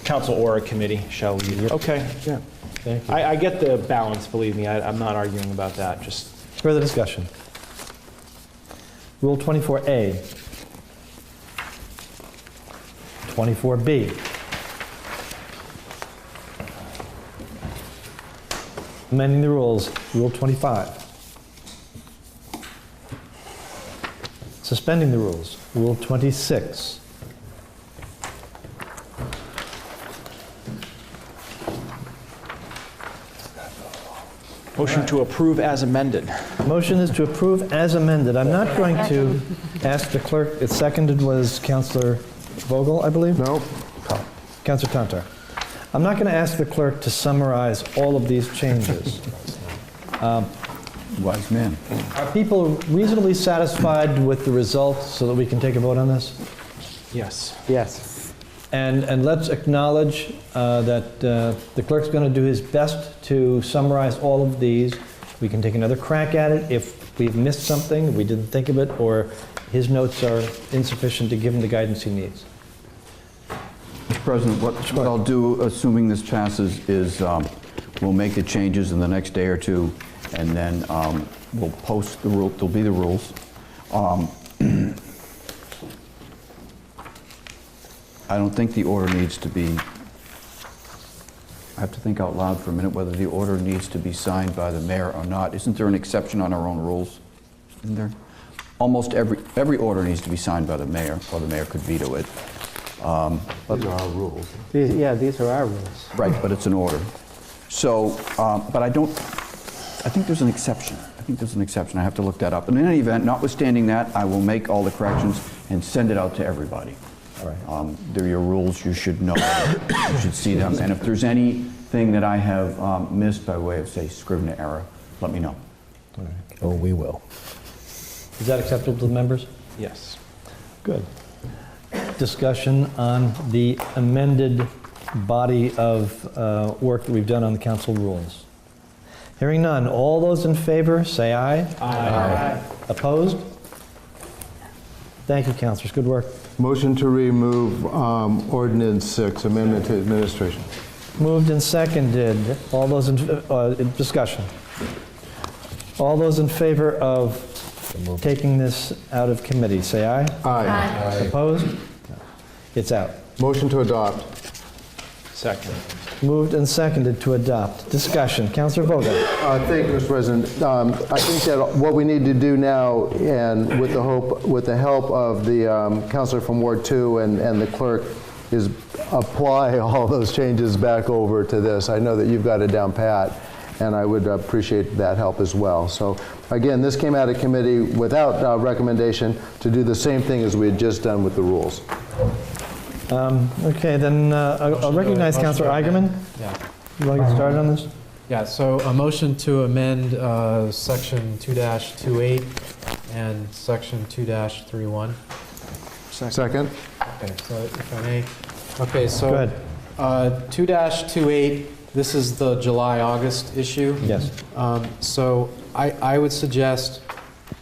Council or a committee shall lead. Okay. Yeah. Thank you. I get the balance. Believe me, I'm not arguing about that. Just. Further discussion. Rule 24A. 24B. Amending the rules, Rule 25. Suspending the rules, Rule 26. Motion to approve as amended. Motion is to approve as amended. I'm not going to ask the clerk, it seconded was Councilor Vogel, I believe? No. Councilor Tantar. I'm not going to ask the clerk to summarize all of these changes. Wise man. Are people reasonably satisfied with the results so that we can take a vote on this? Yes. Yes. And let's acknowledge that the clerk's going to do his best to summarize all of these. We can take another crack at it if we've missed something, if we didn't think of it, or his notes are insufficient to give him the guidance he needs. Mr. President, what I'll do, assuming this passes, is we'll make the changes in the next day or two, and then we'll post the rule. There'll be the rules. I don't think the order needs to be, I have to think out loud for a minute whether the order needs to be signed by the mayor or not. Isn't there an exception on our own rules? Isn't there? Almost every order needs to be signed by the mayor, or the mayor could veto it. These are our rules. These are our rules. Right, but it's an order. So, but I think there's an exception. I think there's an exception. I have to look that up. And in any event, notwithstanding that, I will make all the corrections and send it out to everybody. All right. They're your rules. You should know them. You should see them. And if there's anything that I have missed by way of, say, Scrivener error, let me know. All right. Oh, we will. Is that acceptable to the members? Yes. Good. Discussion on the amended body of work that we've done on the council rules. Hearing none, all those in favor say aye. Aye. Opposed? Thank you, councilors. Good work. Motion to remove Ordinance 6, Amendment to Administration. Moved and seconded. All those in discussion. All those in favor of taking this out of committee, say aye. Aye. Opposed? It's out. Motion to adopt. Second. Moved and seconded to adopt. Discussion. Councilor Vogel. Thank you, Mr. President. I think that what we need to do now, and with the help of the councilor from Ward 2 and the clerk, is apply all those changes back over to this. I know that you've got it down pat, and I would appreciate that help as well. So again, this came out of committee without recommendation to do the same thing as we had just done with the rules. Okay, then I'll recognize Councilor Eigenman. Yeah. You want to get started on this? Yeah, so a motion to amend section 2-28 and section 2-31. Second. Okay, so if I may. Okay, so Go ahead. 2-28, this is the July-August issue. Yes. So I would suggest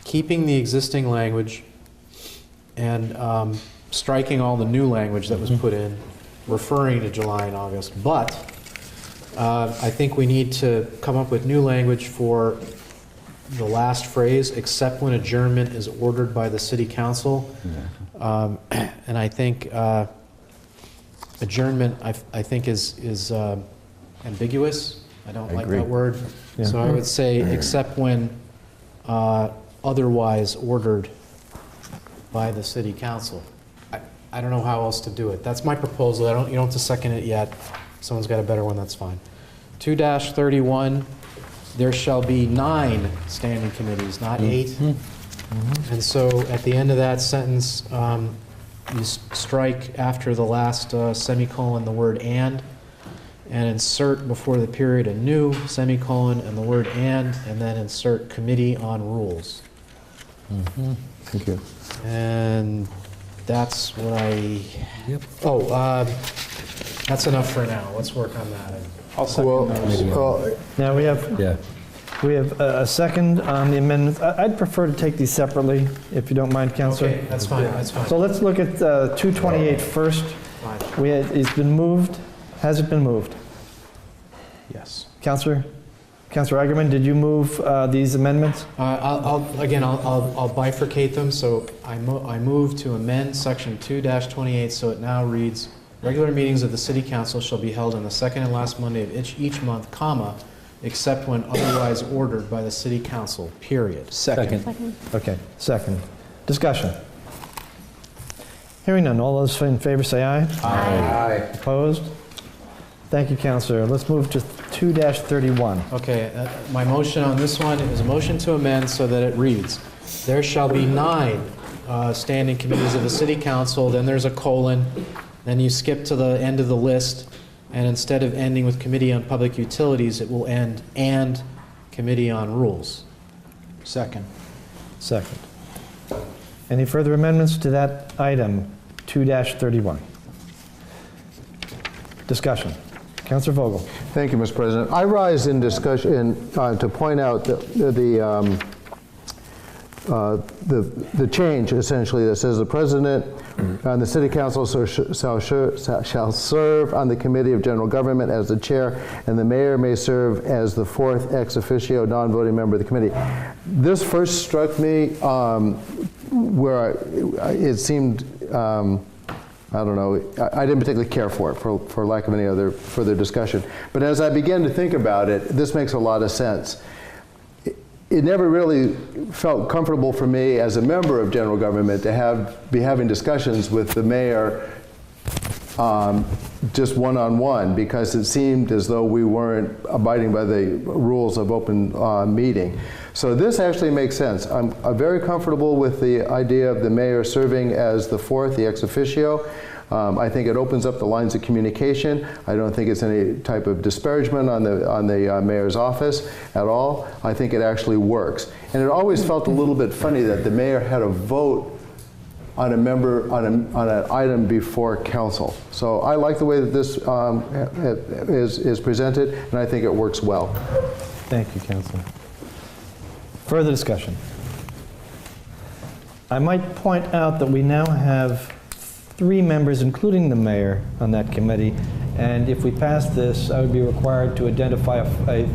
keeping the existing language and striking all the new language that was put in, referring to July and August. But I think we need to come up with new language for the last phrase, except when adjournment is ordered by the city council. And I think adjournment, I think is ambiguous. I don't like that word. Yeah. So I would say except when otherwise ordered by the city council. I don't know how else to do it. That's my proposal. You don't have to second it yet. If someone's got a better one, that's fine. 2-31, there shall be 9 standing committees, not 8. And so at the end of that sentence, you strike after the last semicolon the word and and insert before the period a new semicolon and the word and then insert committee on rules. Thank you. And that's what I, that's enough for now. Let's work on that. I'll second those. Now we have a second on the amendments. I'd prefer to take these separately, if you don't mind, Counselor. Okay, that's fine, that's fine. So let's look at 228 first. It's been moved. Has it been moved? Yes. Counselor Eigenman, did you move these amendments? I'll bifurcate them. So I move to amend section 2-28 so it now reads, regular meetings of the City Council shall be held on the second and last Monday of each month, comma, except when otherwise ordered by the City Council, period. Second. Okay, second. Discussion. Hearing none. All those in favor say aye. Aye. Opposed? Thank you, Counselor. Let's move to 2-31. Okay, my motion on this one is a motion to amend so that it reads, there shall be 9 standing committees of the City Council, then there's a colon, then you skip to the end of the list, and instead of ending with Committee on Public Utilities, it will end and Committee on Rules. Second. Second. Any further amendments to that item, 2-31? Discussion. Councilor Vogel. Thank you, Mr. President. I rise in discussion to point out the change, essentially, that says the President and the City Council shall serve on the Committee of General Government as the chair, and the mayor may serve as the 4th ex officio non-voting member of the committee. This first struck me where it seemed, I don't know, I didn't particularly care for it, for lack of any other further discussion. But as I began to think about it, this makes a lot of sense. It never really felt comfortable for me as a member of general government to be having discussions with the mayor just one-on-one, because it seemed as though we weren't abiding by the rules of open meeting. So this actually makes sense. I'm very comfortable with the idea of the mayor serving as the 4th, the ex officio. I think it opens up the lines of communication. I don't think it's any type of disparagement on the mayor's office at all. I think it actually works. And it always felt a little bit funny that the mayor had a vote on an item before council. So I like the way that this is presented, and I think it works well. Thank you, Councilor. Further discussion. I might point out that we now have 3 members, including the mayor, on that committee, and if we pass this, I would be required to identify a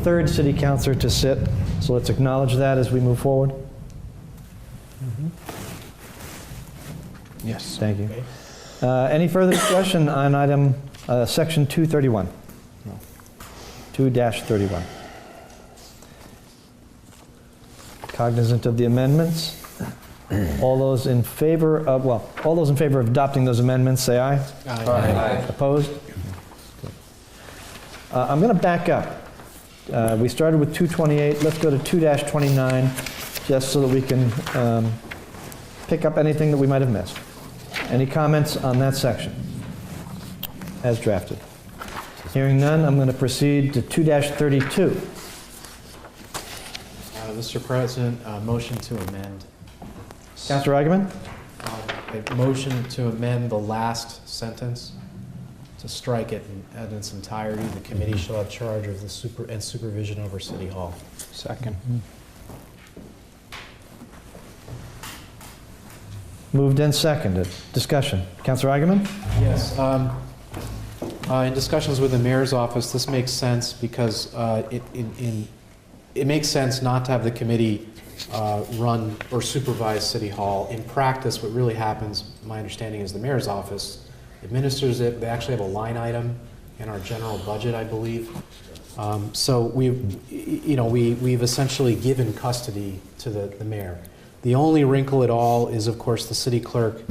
3rd city councilor to sit. So let's acknowledge that as we move forward. Yes. Thank you. Any further discussion on item section 231? No. 2-31. Cognizant of the amendments. All those in favor of adopting those amendments, say aye. Aye. Opposed? I'm going to back up. We started with 228. Let's go to 2-29, just so that we can pick up anything that we might have missed. Any comments on that section as drafted? Hearing none, I'm going to proceed to 2-32. Mr. President, motion to amend. Councilor Eigenman? A motion to amend the last sentence, to strike it in its entirety. The committee shall have charge of the supervision over City Hall. Second. Moved and seconded. Discussion. Councilor Eigenman? Yes. In discussions with the mayor's office, this makes sense because it makes sense not to have the committee run or supervise City Hall. In practice, what really happens, my understanding is the mayor's office administers it. They actually have a line item in our general budget, I believe. So we've essentially given custody to the mayor. The only wrinkle at all is, of course, the city clerk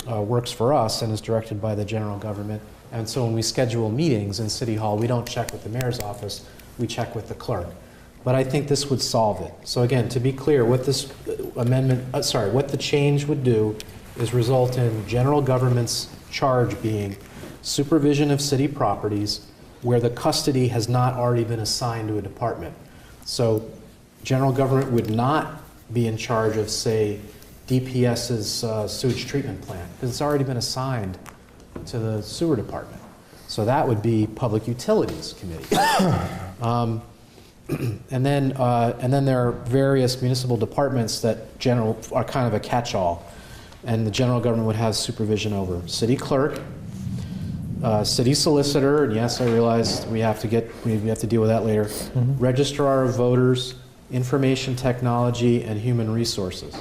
works for us and is directed by the general government. And so when we schedule meetings in City Hall, we don't check with the mayor's office, we check with the clerk. But I think this would solve it. So again, to be clear, what this what the change would do is result in general government's charge being supervision of city properties where the custody has not already been assigned to a department. So general government would not be in charge of, say, DPS's sewage treatment plant, because it's already been assigned to the sewer department. So that would be Public Utilities Committee. And then there are various municipal departments that are kind of a catch-all, and the general government would have supervision over city clerk, city solicitor, and yes, I realize we have to deal with that later, registrar of voters, information technology, and human resources.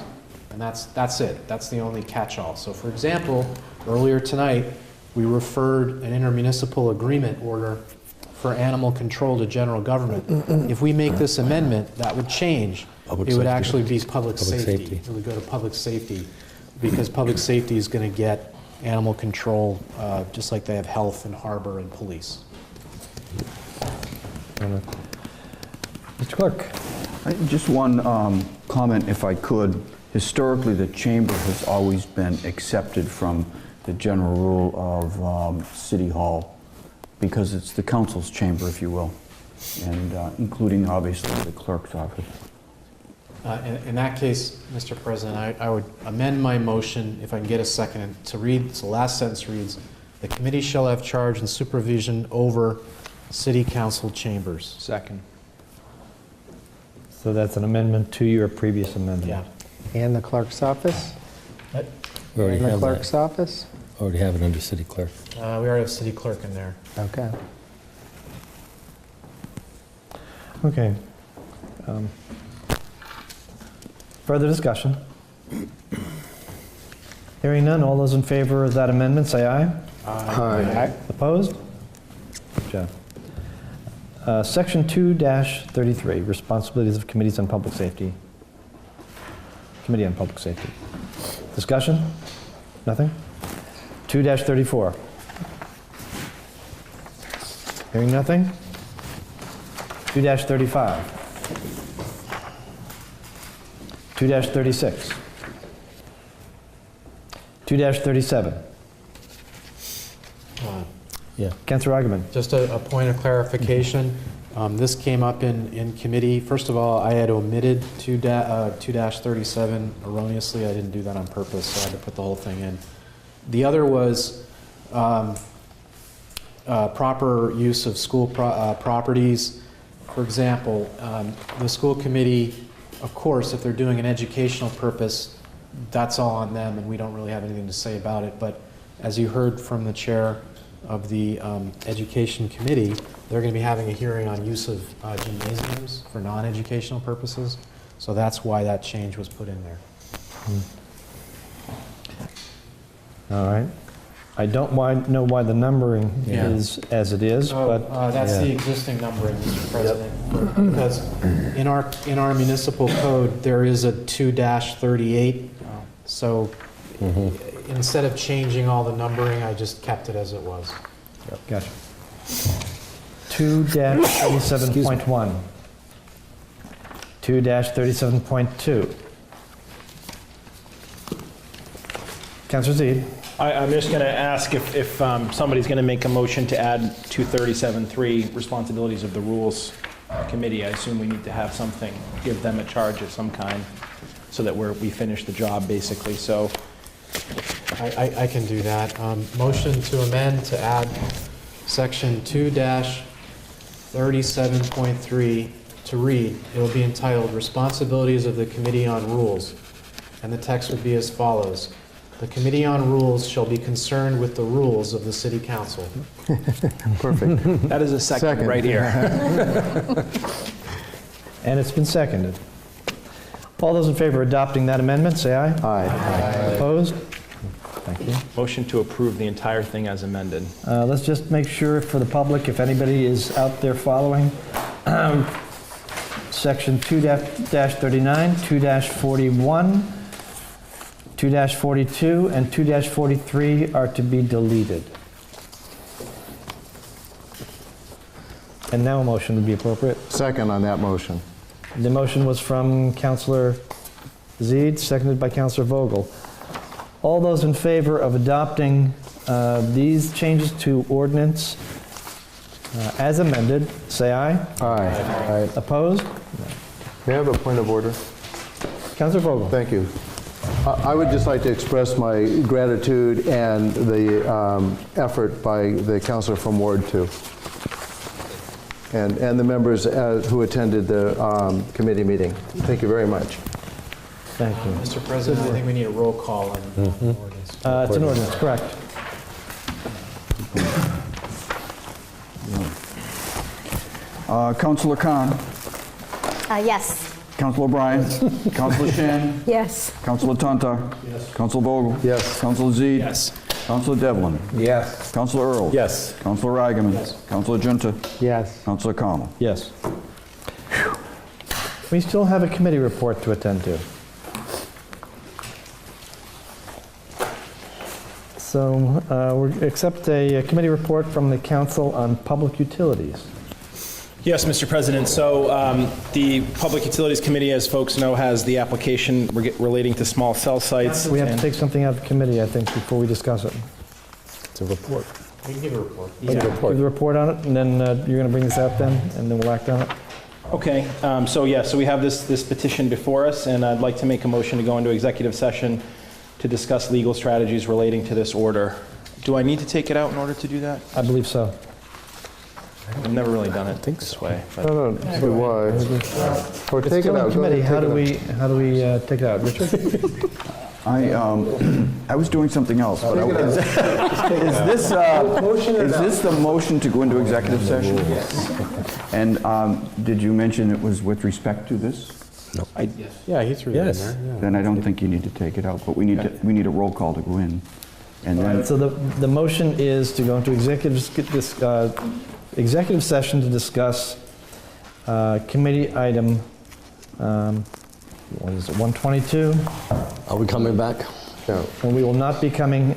And that's it. That's the only catch-all. So for example, earlier tonight, we referred an intermunicipal agreement order for animal control to general government. If we make this amendment, that would change. It would actually be public safety. It would go to public safety, because public safety is going to get animal control just like they have health and harbor and police. Mr. Clerk. Just one comment, if I could. Historically, the chamber has always been accepted from the general rule of City Hall, because it's the council's chamber, if you will, and including, obviously, the clerk's office. In that case, Mr. President, I would amend my motion, if I can get a second, to read, so the last sentence reads, "The committee shall have charge and supervision over city council chambers." Second. So that's an amendment to your previous amendment. Yeah. And the clerk's office? We already And the have clerk's that. office? Already have it under city clerk. We already have city clerk in there. Okay. Okay. Further discussion? Hearing none, all those in favor of that amendment, say aye. Aye. Opposed? Good job. Section 2-33, responsibilities of committees on public safety. Committee on Public Safety. Discussion? Nothing? 2-34. Hearing nothing? 2-35. 2-36. 2-37. Yeah. Councilor Augerman. Just a point of clarification. This came up in committee. First of all, I had omitted 2-37 erroneously. I didn't do that on purpose, so I had to put the whole thing in. The other was proper use of school properties. For example, the school committee, of course, if they're doing an educational purpose, that's all on them, and we don't really have anything to say about it. But as you heard from the chair of the Education Committee, they're going to be having a hearing on use of gymnasiums for non-educational purposes. So that's why that change was put in there. All right. I don't know why the numbering is as it is, but... That's the existing numbering, Mr. President. Because in our municipal code, there is a 2-38. So instead of changing all the numbering, I just kept it as it was. Gotcha. 2-37.1. 2-37.2. Councilor Zede. I'm just going to ask if somebody's going to make a motion to add 237.3, responsibilities of the Rules Committee. I assume we need to have something, give them a charge of some kind, so that we finish the job, basically. So I can do that. Motion to amend to add section 2-37.3 to read. It will be entitled Responsibilities of the Committee on Rules. And the text would be as follows. The Committee on Rules shall be concerned with the rules of the City Council. Perfect. that is a second right here. And it's been seconded. All those in favor of adopting that amendment, say aye. Aye. Opposed? Thank you. Motion to approve the entire thing as amended. Let's just make sure for the public, if anybody is out there following, section 2-39, 2-41, 2-42, and 2-43 are to be deleted. And now a motion would be appropriate. Second on that motion. The motion was from Councilor Zede, seconded by Councilor Vogel. All those in favor of adopting these changes to ordinance as amended, say aye. Aye. Opposed? May I have a point of order? Councilor Vogel. Thank you. I would just like to express my gratitude and the effort by the councilor from Ward 2 and the members who attended the committee meeting. Thank you very much. Thank you. Mr. President, I think we need a roll call on the ordinance. It's an ordinance, correct. Councilor Khan, Yes. Councilor O'Brien, Councilor Shan, Yes. Councilor Tontar, Councilor Vogel, Yes. Councilor Zede, Yes. Councilor Devlin, Yes. Councilor Earls, Yes. Councilor Agaman, Councilor Junta, Yes. Councilor Connell. Yes. We still have a committee report to attend to. So we accept a committee report from the Council on Public Utilities. Yes, Mr. President. So the Public Utilities Committee, as folks know, has the application relating to small cell sites. We have to take something out of committee, I think, before we discuss it. It's a report. We can give a report. Give the report on it, and then you're going to bring this out then, and then we'll act on it. Okay, so we have this petition before us, and I'd like to make a motion to go into executive session to discuss legal strategies relating to this order. Do I need to take it out in order to do that? I believe so. I've never really done it this way. I don't see why. Or It's take it still in out. Go committee. ahead, How take it do we take it out? Richard? I was doing something else, but is this the motion to go into executive session? Yes. And did you mention it was with respect to this? Yeah, he threw it in Yes. there. Yeah. Then I don't think you need to take it out, but we need a roll call to go in. And then, So the motion is to go into executive session to discuss committee item, what is it, 122? Are we coming back? And we will not be coming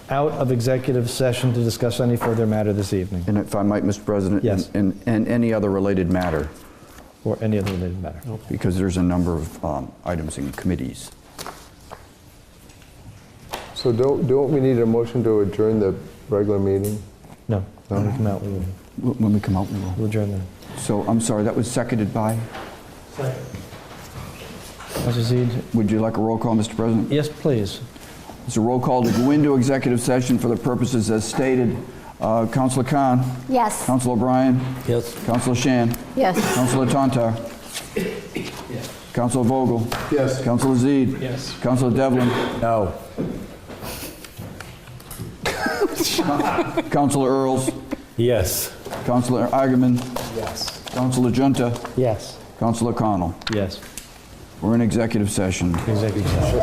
out of executive session to discuss any further matter this evening, and if I might, Mr. President? Yes. And any other related matter, or any other related matter. because there's a number of items in committees. So don't we need a motion to adjourn the regular meeting? No, when we come out, we will When we come out, we will. we'll adjourn then. So, I'm sorry, that was seconded by? Councilor Zede? Would you like a roll call, Mr. President? Yes, please. It's a roll call to go into executive session for the purposes as stated. Councilor Khan, Yes. Councilor O'Brien, Yes. Councilor Shan, Yes. Councilor Tontar, Councilor Vogel, Yes. Councilor Zede, Yes. Councilor Devlin, No. Councilor Earls, Yes. Councilor Agaman, Yes. Councilor Junta, Yes. Councilor Connell. Yes. We're in executive session. Executive session.